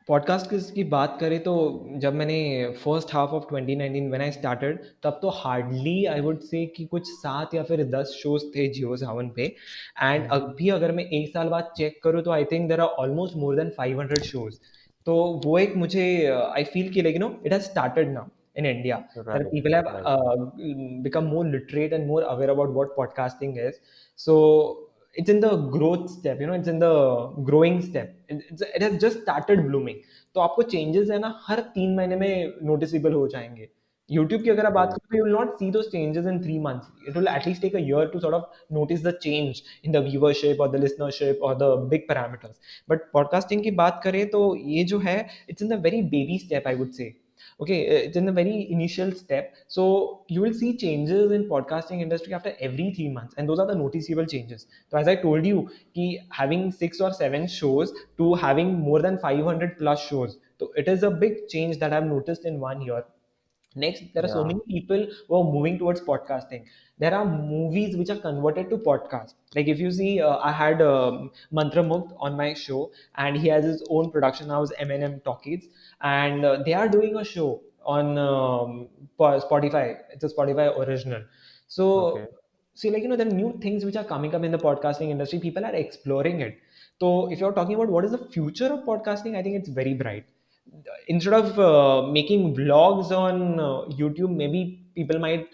पॉडकास्ट की बात करें तो जब मैंने first half of 2019 when I started, तब तो हार्डली आई वुड से कि कुछ 7 या फिर 10 शोज़ थे जियो सावन पे। एंड हुँ, अभी अगर मैं 1 साल बाद चेक करूँ तो I think there are almost more than 500 shows. तो वो एक मुझे आई फील कि like it has started now in India, that right, people have right. become more literate and more aware about what podcasting is. So it's in the growth step, it's in the growing step. It has just started blooming. तो आपको चेंजेस है ना हर 3 महीने में नोटिसेबल हो जाएंगे। यूट्यूब की अगर आप बात करें तो you will not see those changes in 3 months, it will at least take a year to sort of notice the change in the viewership और द लिसनरशिप और the big parameters. But podcasting की बात करें तो ये जो है it's in the very baby step I would say. Okay, it's in the very initial step, so you will see changes in podcasting industry after every 3 months, and those are the noticeable changes. So as I told you, ki having 6 or 7 shows to having more than 500 plus shows, so it is a big change that I've noticed in 1 year. Next, there are so Yeah, many people who are moving towards podcasting. There are movies which are converted to podcast. Like if you see, I had Mantra Mukht on my show, and he has his own production house, M&M Talkies, and they are doing a show on Spotify. It's a Spotify original. okay. So, see, like there are new things which are coming up in the podcasting industry. People are exploring it. So, if you're talking about what is the future of podcasting, I think it's very bright. Instead of making vlogs on YouTube, maybe people might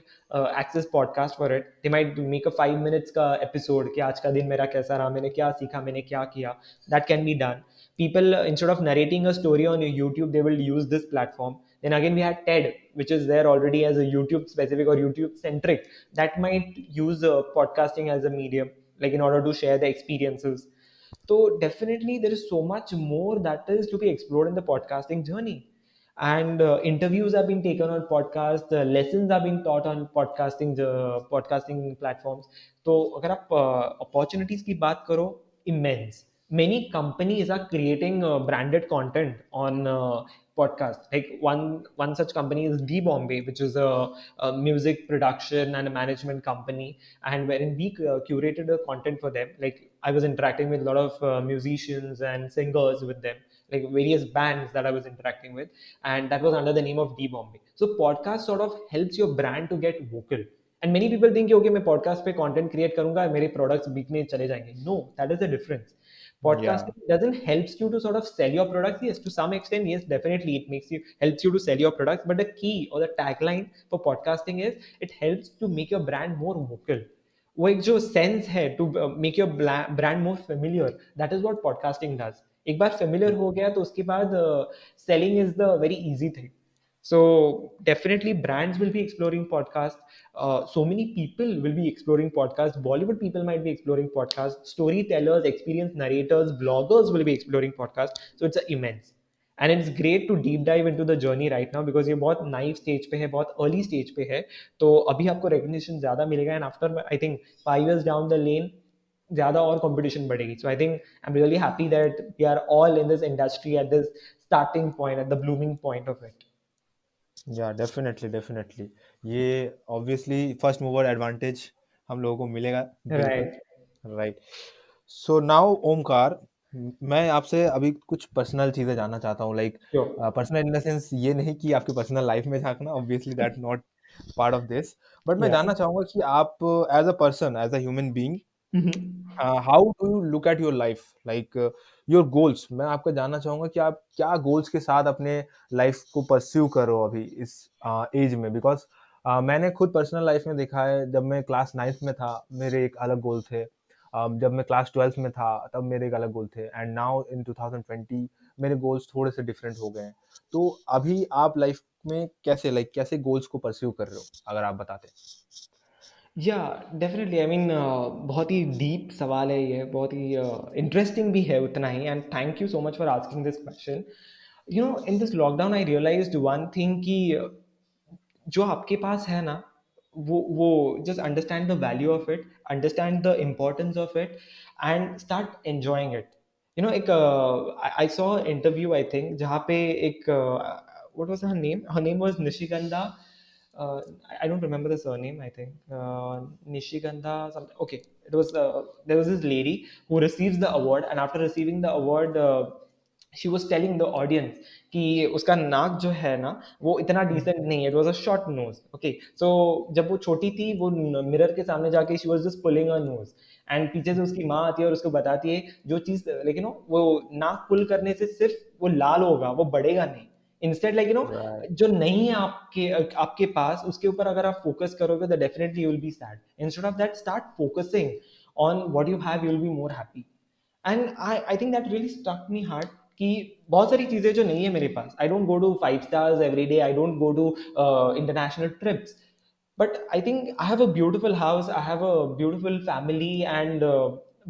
access podcast for it. They might make a 5 minutes का episode कि आज का दिन मेरा कैसा रहा, मैंने क्या सीखा, मैंने क्या किया. That can be done. People instead of narrating a story on YouTube, they will use this platform. Then again, we had TED, which is there already as a YouTube specific or YouTube centric. That might use podcasting as a medium, like in order to share the experiences. So definitely there is so much more that is to be explored in the podcasting journey. And interviews have been taken on podcast, lessons are being taught on podcasting platforms. तो अगर आप opportunities की बात करो, immense. Many companies are creating branded content on podcast. Like one such company is D Bombay, which is a music production and a management company, and wherein we curated the content for them. Like I was interacting with a lot of musicians and singers with them, like various bands that I was interacting with, and that was under the name of D Bombay. So podcast sort of helps your brand to get vocal. And many people think okay मैं podcast पे content create करूंगा मेरे products बिकने चले जाएंगे. No, that is the difference. Yeah, Podcasting doesn't helps you to sort of sell your products. Yes, to some extent, yes, definitely it makes you helps you to sell your products. But the key or the tagline for podcasting is it helps to make your brand more vocal. वो एक जो सेंस है to make your brand more familiar, that is what podcasting does. एक बार फेमिलियर हो गया तो उसके बाद selling is the very easy thing. So definitely brands will be exploring podcast. So many people will be exploring podcast. Bollywood people might be exploring podcast. Storytellers, experienced narrators, bloggers will be exploring podcast. So it's immense. And it's great to deep dive into the journey right now because ये बहुत नाइव स्टेज पे है, बहुत अर्ली स्टेज पे है. तो अभी आपको रिकग्निशन ज़्यादा मिलेगा and after I think 5 years down the lane ज़्यादा और कंपटीशन बढ़ेगी. So I think I am really happy that we are all in this industry at this starting point, at the blooming point of it. Yeah definitely definitely, ये ऑब्वियसली फर्स्ट मूवर एडवांटेज हम लोगों को मिलेगा बिल्कुल। Right. Right. So now Omkar, मैं आपसे अभी कुछ पर्सनल चीजें जानना चाहता हूँ, like sure. Personal in the sense ये नहीं कि आपकी पर्सनल लाइफ में झांकना, obviously that not part of this, but मैं या। जानना चाहूंगा कि आप as a person, as a human being, hmm. How do you look at your life, like your goals. मैं आपको जानना चाहूंगा कि आप क्या गोल्स के साथ अपने लाइफ को परस्यू कर रहे हो अभी इस एज में, बिकॉज मैंने खुद पर्सनल लाइफ में देखा है, जब मैं क्लास 9th में था मेरे एक अलग गोल थे, जब मैं क्लास 12th में था तब मेरे एक अलग गोल थे, एंड नाउ इन 2020 मेरे गोल्स थोड़े से डिफरेंट हो गए हैं। तो अभी आप लाइफ में कैसे, लाइक कैसे गोल्स को परस्यू कर रहे हो, अगर आप बताते। या डेफिनेटली, आई मीन बहुत ही डीप सवाल है ये, बहुत ही इंटरेस्टिंग भी है उतना ही, and thank you so much for asking this question. You know, in this lockdown I realised one thing कि जो आपके पास है ना, वो just understand the value of it, understand the importance of it, and start enjoying it. You know, एक I saw interview I think, जहाँ पे एक what was her name was Nishigandha, I don't remember the surname. I think Nishigandha. Something. Okay, it was there was this lady who receives the award, and after receiving the award, she was telling the audience कि उसका नाक जो है ना, वो इतना डिसेंट नहीं है, it was a short nose. Okay, so जब वो छोटी थी, वो मिरर के सामने जाके she was just pulling a nose, and पीछे से उसकी माँ आती है और उसको बताती है जो चीज, लेकिन वो नाक पुल करने से सिर्फ वो लाल होगा, वो बढ़ेगा नहीं। Instead like right. जो नहीं है आपके आपके पास, उसके ऊपर अगर आप फोकस करोगे तो definitely you will be sad. Instead of that, start focusing on what you have, you will be more happy. And I think that really struck me hard कि बहुत सारी चीजें जो नहीं है मेरे पास, I don't go to 5 stars every day, I don't go to international trips, but I think I have a beautiful house, I have a beautiful family, and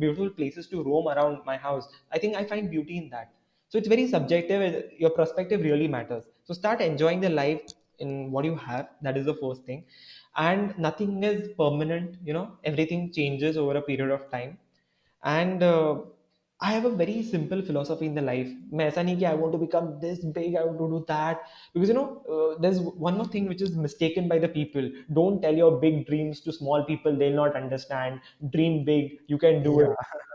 beautiful places to roam around my house. I think I find beauty in that. So it's very subjective. Your perspective really matters. So start enjoying the life in what you have. That is the first thing. And nothing is permanent, you know, everything changes over a period of time. And I have a very simple philosophy in the life. मैं ऐसा नहीं कि I want to become this big, I want to do that, because you know, there's one more thing which is mistaken by the people. Don't tell your big dreams to small people; they'll not understand. Dream big, you can do या। it.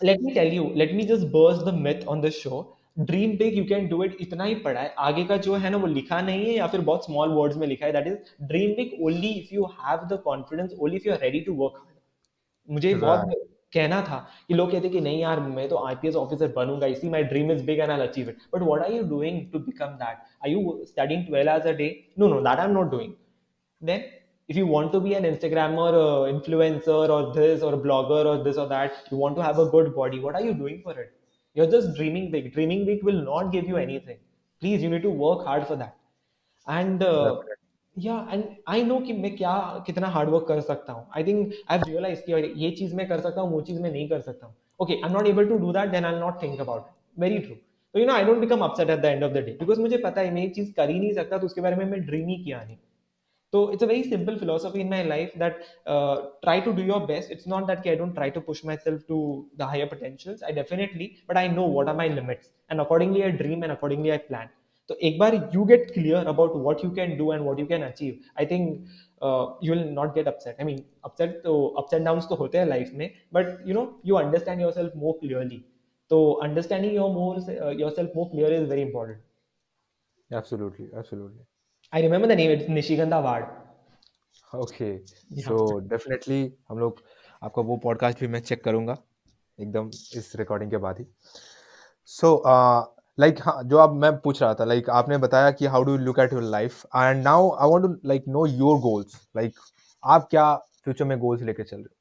Let me tell you, let me just burst the myth on this show. Dream big, you can do it, इतना ही पढ़ा है, आगे का जो है ना वो लिखा नहीं है, या फिर बहुत स्मॉल वर्ड्स में लिखा है। That is dream big only if you have the confidence, only if you are ready to work hard. मुझे बहुत राइट। कहना था कि लोग कहते कि नहीं यार, मैं तो आईपीएस ऑफिसर बनूंगा, इसी my dream is big and I will achieve it. But what are you doing to become that? Are you studying 12 hours a day? No, no, that I'm not doing. Then if you want to be an Instagrammer, influencer, or this, or blogger, or this or that, you want to have a good body, what are you doing for it? You're just dreaming big. Dreaming big will not give you anything. Please, you need to work hard for that. And yeah, and I know कि मैं क्या कितना हार्ड वर्क कर सकता हूँ। I think I have realise कि ये चीज मैं कर सकता हूँ, वो चीज मैं नहीं कर सकता हूँ। Okay, I am not able to do that, then I will not think about it. Very true. तो you know, I don't become upset at the end of the day, because मुझे पता है मैं ये चीज कर ही नहीं सकता, तो उसके बारे में मैं ड्रीम ही किया नहीं। So it's a very simple philosophy in my life that try to do your best. It's not that I don't try to push myself to the higher potentials. I definitely, but I know what are my limits, and accordingly I dream and accordingly I plan. So एक बार you get clear about what you can do and what you can achieve, I think you will not get upset. I mean, upset तो ups and downs तो होते हैं life में, but you know, you understand yourself more clearly. So understanding yourself more clear is very important. Absolutely, absolutely. I remember the name. It's Nishigandha Ward. Okay. Yeah. So definitely हम लोग आपका वो पॉडकास्ट भी मैं चेक करूंगा एकदम इस रिकॉर्डिंग के बाद ही। सो लाइक हाँ, जो अब मैं पूछ रहा था, लाइक आपने बताया कि how do look at your life, and now I want to like know your goals, like आप क्या फ्यूचर में गोल्स लेके चल रहे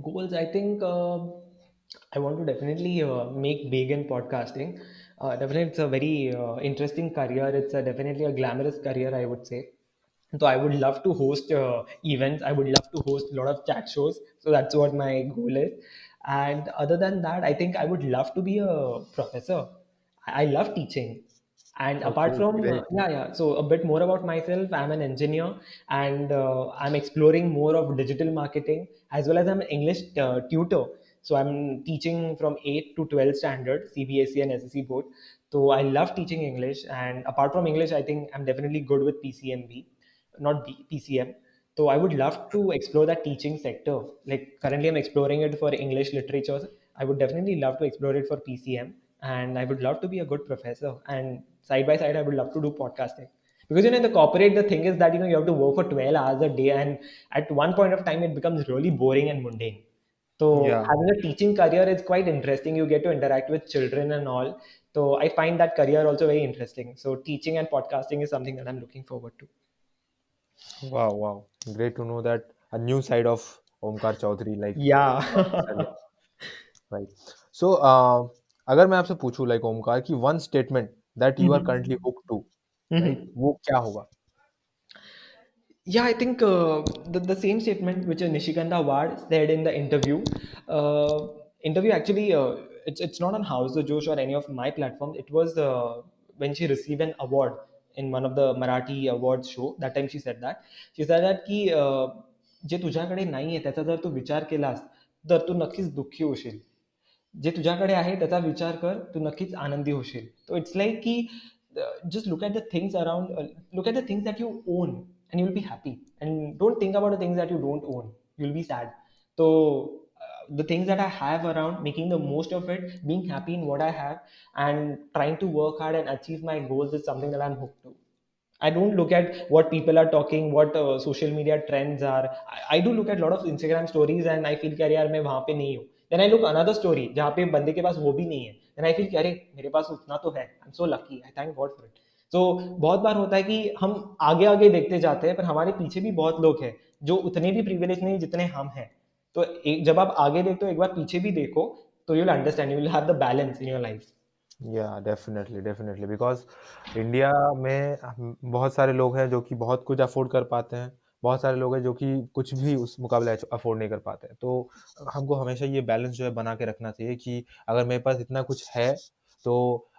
Goals, I think I want to definitely make big in podcasting. Definitely, it's a very interesting career. It's definitely a glamorous career, I would say. So I would love to host events. I would love to host a lot of chat shows. So that's what my goal is. And other than that, I think I would love to be a professor. I love teaching. And हो? apart okay, from great. yeah, so a bit more about myself. I'm an engineer, and I'm exploring more of digital marketing, as well as I'm an English tutor. So I'm teaching from 8 to 12 standard, CBSE and SSC board. So I love teaching English, and apart from English, I think I'm definitely good with PCMB, not PCM. So I would love to explore that teaching sector. Like currently I'm exploring it for English literature. I would definitely love to explore it for PCM, and I would love to be a good professor. And side by side, I would love to do podcasting. Because in the corporate, the thing is that you have to work for 12 hours a day, and at one point of time, it becomes really boring and mundane. So Yeah. having a teaching career is quite interesting. You get to interact with children and all. So I find that career also very interesting. So teaching and podcasting is something that I'm looking forward to. Wow, wow. Great to know that a new side of Omkar Chaudhary, like Yeah. right. So, अगर मैं आपसे पूछूं like ओमकार की one statement that you are currently Mhm. hooked to, right? Mhm. वो क्या होगा? Yeah, I think the same statement which Nishikanta Wad said in the interview. Interview actually, it's not on House the Josh or any of my platforms. It was when she received an award in one of the Marathi awards show. That time she said that. She said that की जे तुझ्याकडे नाही आहे त्याचा जर तू विचार केलास तर तू नक्कीच दुःखी होशील. जे तुझ्याकडे आहे त्याचा विचार कर, तू नक्कीच आनंदी होशील. So it's like की just look at the things around, look at the things that you own, and you'll be happy. And don't think about the things that you don't own. You'll be sad. So the things that I have around, making the most of it, being happy in what I have, and trying to work hard and achieve my goals is something that I'm hooked to. I don't look at what people are talking, what social media trends are. I do look at a lot of Instagram stories and I feel कि अरे यार मैं वहाँ पे नहीं हूँ. Then I look another story जहाँ पे बंदे के पास वो भी नहीं है. Then I feel कि अरे मेरे पास उतना तो है. I'm so lucky. I thank God for it. So बहुत बार होता है कि हम आगे आगे देखते जाते हैं पर हमारे पीछे भी बहुत लोग हैं जो उतने भी प्रिविलेज नहीं जितने हम हैं. तो एक जब आप आगे देखते हो एक बार पीछे भी देखो तो you will understand, you will have the balance in your life. या डेफिनेटली डेफिनेटली बिकॉज इंडिया में बहुत सारे लोग हैं जो कि बहुत कुछ अफोर्ड कर पाते हैं, बहुत सारे लोग हैं जो कि कुछ भी उस मुकाबले अफोर्ड नहीं कर पाते हैं. तो हमको हमेशा ये बैलेंस जो है बना के रखना चाहिए कि अगर मेरे पास इतना कुछ है तो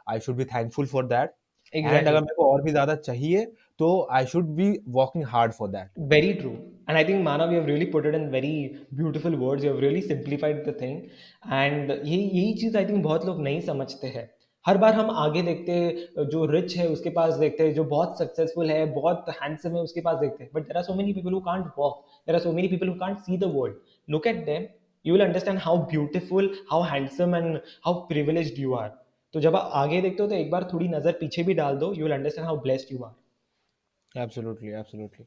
I should be thankful for that, and अगर एग्जैक्टली. मेरे को और भी ज्यादा चाहिए तो I should be working hard for that. Very true. And I think Manav, you have really put it in very beautiful words. You have really simplified the thing. And यही चीज़ आई थिंक बहुत लोग नहीं समझते हैं. हर बार हम आगे देखते हैं, जो रिच है उसके पास देखते हैं, जो बहुत सक्सेसफुल है बहुत हैंडसम है उसके पास देखते हैं. But there are so many people who can't walk, there are so many people who can't see the world. Look at them, you will understand how beautiful, how handsome and how privileged you are. तो जब आप आगे देखते हो तो एक बार थोड़ी नज़र पीछे भी डाल दो, you will understand how blessed you are. Absolutely absolutely.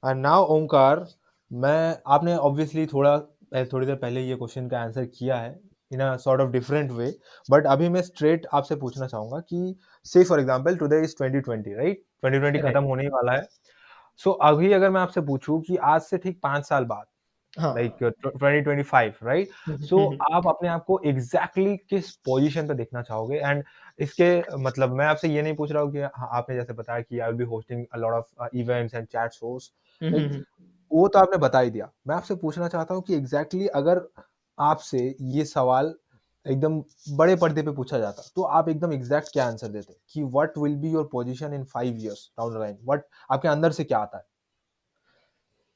And now Omkar, मैं आपने ऑब्वियसली थोड़ी देर पहले ये क्वेश्चन का आंसर किया है in a sort of different way, but अभी मैं स्ट्रेट आपसे पूछना चाहूंगा कि say for example today is 2020, right? 2020 right. खत्म होने ही वाला है. सो अभी अगर मैं आपसे पूछूं कि आज से ठीक 5 साल बाद, लाइक हाँ. 2025, राइट? सो आप अपने आप को एग्जैक्टली किस पोजीशन पे देखना चाहोगे? एंड इसके मतलब मैं आपसे ये नहीं पूछ रहा हूँ कि हाँ, आपने जैसे बताया कि I will be hosting a lot of events and chat shows, like वो तो आपने बता ही दिया. मैं आपसे पूछना चाहता हूँ कि एग्जैक्टली अगर आपसे ये सवाल एकदम बड़े पर्दे पे पूछा जाता तो आप एकदम एग्जैक्ट क्या आंसर देते कि what will be your position in 5 years down the line? What आपके अंदर से क्या आता है?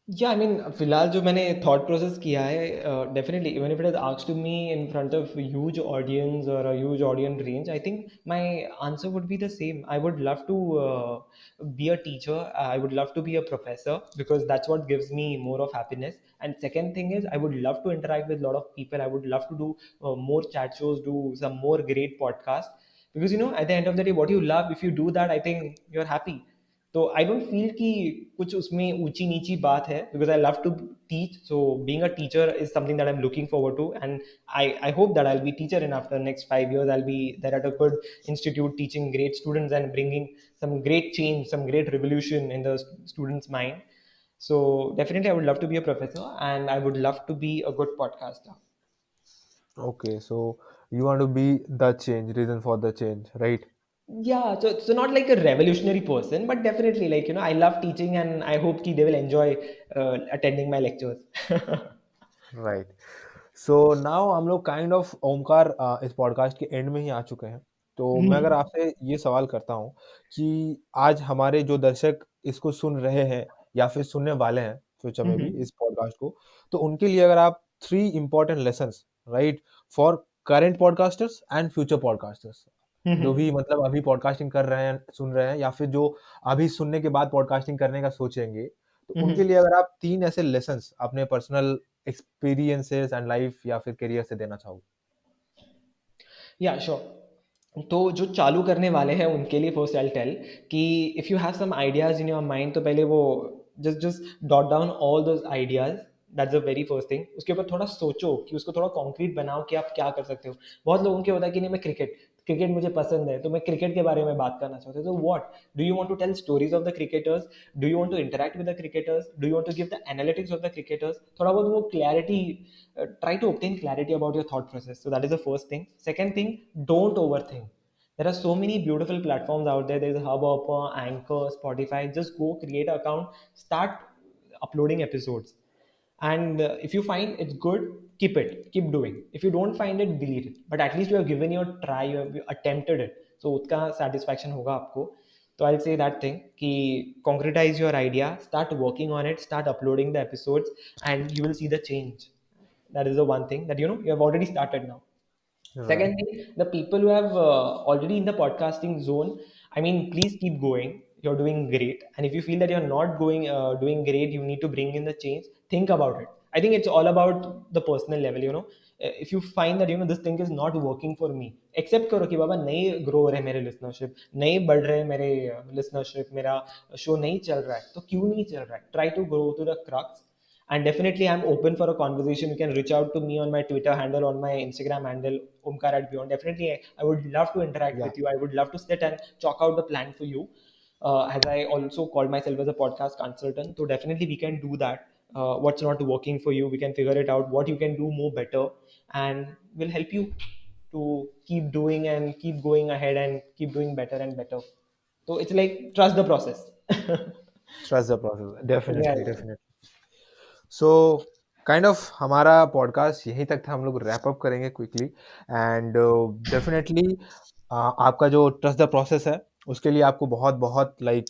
या आई मीन फिलहाल जो मैंने थॉट प्रोसेस किया है, definitely even if it is asked to me in front of huge audience और a huge audience range, I think my answer would be the same. I would love to be a teacher. I would love to be a professor because that's what gives me more of happiness. And second thing is I would love to interact with a lot of people. I would love to do more chat shows, do some more great podcasts, because at the end of the day, what you love, if you do that, I think you're happy. तो आई डोंट फील कि कुछ उसमें ऊंची नीची बात है, because I love to teach. So being a teacher is something that I am looking forward to, and I hope that I'll be teacher and after next 5 years I'll be there at a good institute teaching great students and bringing some great change, some great revolution in the students' mind. So definitely I would love to be a professor and I would love to be a good podcaster. Okay, so you want to be the change, reason for the change, right? Yeah, so not like a revolutionary person, but definitely like I love teaching and I hope ki they will enjoy attending my lectures. Right. So now हम लोग काइंड ऑफ ओमकार इस पॉडकास्ट के एंड में ही आ चुके हैं. तो मैं अगर Mhm. आपसे ये सवाल करता हूँ कि आज हमारे जो दर्शक इसको सुन रहे हैं या फिर सुनने वाले हैं फ्यूचर में भी Mhm. इस पॉडकास्ट को, तो उनके लिए अगर आप 3 important lessons, right, for current podcasters and future podcasters, जो भी Mhm. मतलब अभी पॉडकास्टिंग कर रहे हैं, सुन रहे हैं, या फिर जो अभी सुनने के बाद पॉडकास्टिंग करने का सोचेंगे, तो उनके लिए अगर आप 3 ऐसे लेसन्स अपने पर्सनल एक्सपीरियंसेस एंड लाइफ या फिर करियर से देना चाहो? या श्योर। तो जो चालू करने वाले हैं उनके लिए फर्स्ट आई टेल कि if you have some ideas in your mind, तो पहले वो just just dot down all those ideas. That's the very first thing. उसके ऊपर थोड़ा सोचो कि उसको थोड़ा कॉन्क्रीट बनाओ कि आप क्या कर सकते हो। बहुत लोगों के होता है कि नहीं, मैं क्रिकेट क्रिकेट मुझे पसंद है, तो मैं क्रिकेट के बारे में बात करना चाहता हूँ। तो what do you want to tell stories of the cricketers? Do you want to interact with the cricketers? Do you want to give the analytics of the cricketers? थोड़ा बहुत वो clarity, try to obtain clarity about your thought process. So that is the first thing. Second thing, don't overthink. There are so many beautiful platforms out there. There's Hubhopper, Anchor, Spotify. Just go create an account, start uploading episodes. And if you find it's good, keep doing. If you don't find it, delete it. But at least you have given your try, you have attempted it. So utka satisfaction hoga aapko. So I'll say that thing ki concretize your idea, start working on it, start uploading the episodes, and you will see the change. That is the one thing that you have already started now. Right. Second thing, the people who have already in the podcasting zone, I mean, please keep going. You're doing great. And if you feel that you're not doing great, you need to bring in the change. Think about it. I think it's all about the personal level. If you find that this thing is not working for me, accept करो कि बाबा नहीं grow हो रहे मेरे listenership, नहीं बढ़ रहे मेरे listenership, मेरा show नहीं चल रहा है, तो क्यों नहीं चल रहा है? Try to grow to the crux. And definitely I'm open for a conversation. You can reach out to me on my Twitter handle, on my Instagram handle, Omkar at Beyond. Definitely I would love to interact Yeah. with you. I would love to sit and chalk out the plan for you, as I also called myself as a podcast consultant. So definitely we can do that. What's not working for you, we can figure it out, what you can do more better, and we'll help you to keep doing and keep going ahead and keep doing better and better. So it's like trust the process. Trust the process. Definitely, Right. definitely. So kind of हमारा पॉडकास्ट यहीं तक था, हम लोग रैप अप करेंगे क्विकली एंड डेफिनेटली आपका जो ट्रस्ट द प्रोसेस है उसके लिए आपको बहुत बहुत लाइक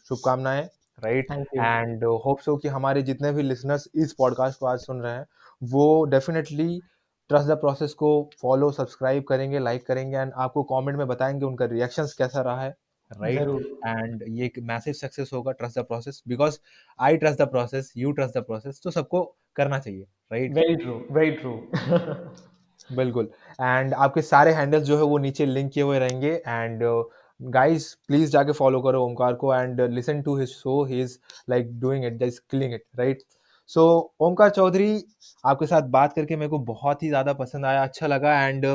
शुभकामनाएं, right? Thank you. And hope सो कि हमारे जितने भी लिसनर्स इस पॉडकास्ट को आज सुन रहे हैं वो डेफिनेटली ट्रस्ट द प्रोसेस को फॉलो सब्सक्राइब करेंगे, लाइक करेंगे एंड आपको कमेंट में बताएंगे उनका रिएक्शंस कैसा रहा है, राइट? जरूर। एंड ये एक मैसिव सक्सेस होगा, trust the process, because I trust the process, you trust the process, तो सबको करना चाहिए, right? Very true, very true. बिल्कुल। एंड आपके सारे हैंडल्स जो है वो नीचे लिंक किए हुए रहेंगे एंड गाइस प्लीज जाके फॉलो करो ओमकार को and listen to his show, he is like doing it, just killing it, right? So Omkar Chaudhary, आपके साथ बात करके मेरे को बहुत ही ज्यादा पसंद आया, अच्छा लगा and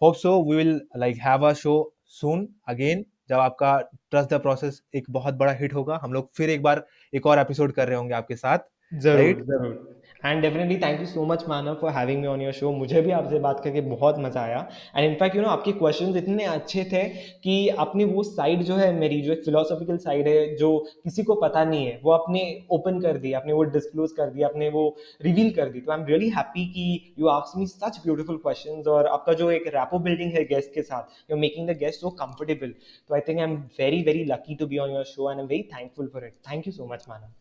hope so we will like have a show soon again, जब आपका ट्रस्ट द प्रोसेस एक बहुत बड़ा हिट होगा, हम लोग फिर एक बार एक और एपिसोड कर रहे होंगे आपके साथ, जरूर राइट? जरूर। And definitely thank you so much Manav for having me on your show. मुझे भी आपसे बात करके बहुत मजा आया। एंड इनफैक्ट आपके क्वेश्चंस इतने अच्छे थे कि आपने वो साइड जो है मेरी, जो एक फिलोसॉफिकल साइड है जो किसी को पता नहीं है, वो आपने ओपन कर दी, आपने वो डिस्क्लोज कर दी, आपने वो रिवील कर दी। तो आई एम रियली हैप्पी कि you asked me such beautiful questions, और आपका जो एक रैपो बिल्डिंग है गेस्ट के साथ, you are making the guest so comfortable. तो I think I am very very lucky to be on your show and I am very thankful for it. Thank you so much Manav.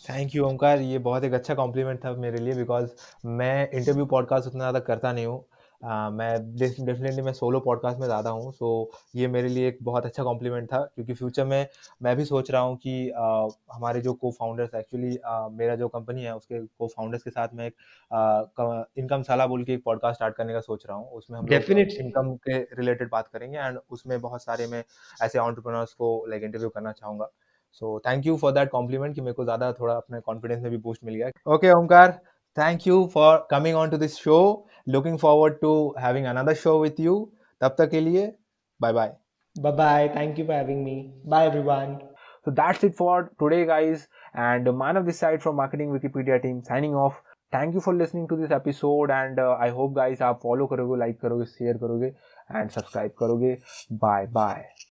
Thank you Omkar, ये बहुत एक अच्छा कॉम्प्लीमेंट था मेरे लिए, बिकॉज मैं इंटरव्यू पॉडकास्ट उतना ज़्यादा करता नहीं हूँ। मैं डेफिनेटली मैं सोलो पॉडकास्ट में ज़्यादा हूँ, सो ये मेरे लिए एक बहुत अच्छा कॉम्प्लीमेंट था, क्योंकि फ्यूचर में मैं भी सोच रहा हूँ कि हमारे जो को फाउंडर्स, एक्चुअली मेरा जो कंपनी है उसके को फाउंडर्स के साथ मैं एक इनकम साला बोल के एक पॉडकास्ट स्टार्ट करने का सोच रहा हूँ। उसमें हम लोग डेफिनेटली। इनकम के रिलेटेड बात करेंगे एंड उसमें बहुत सारे मैं ऐसे एंटरप्रेन्योर्स को लाइक इंटरव्यू करना चाहूँगा। So thank you for that compliment कि मेरे को ज़्यादा थोड़ा अपने कॉन्फिडेंस में भी बूस्ट मिल गया। Okay Omkar, thank you for coming on to this show, looking forward to having another show with you. तब तक के लिए bye bye. Bye bye. Thank you for having me. Bye everyone. So that's it for today guys, and Manav this side from Marketing Wikipedia team signing off. Thank you for listening to this episode and I hope guys आप follow करोगे, like करोगे, share करोगे and subscribe करोगे. Bye bye.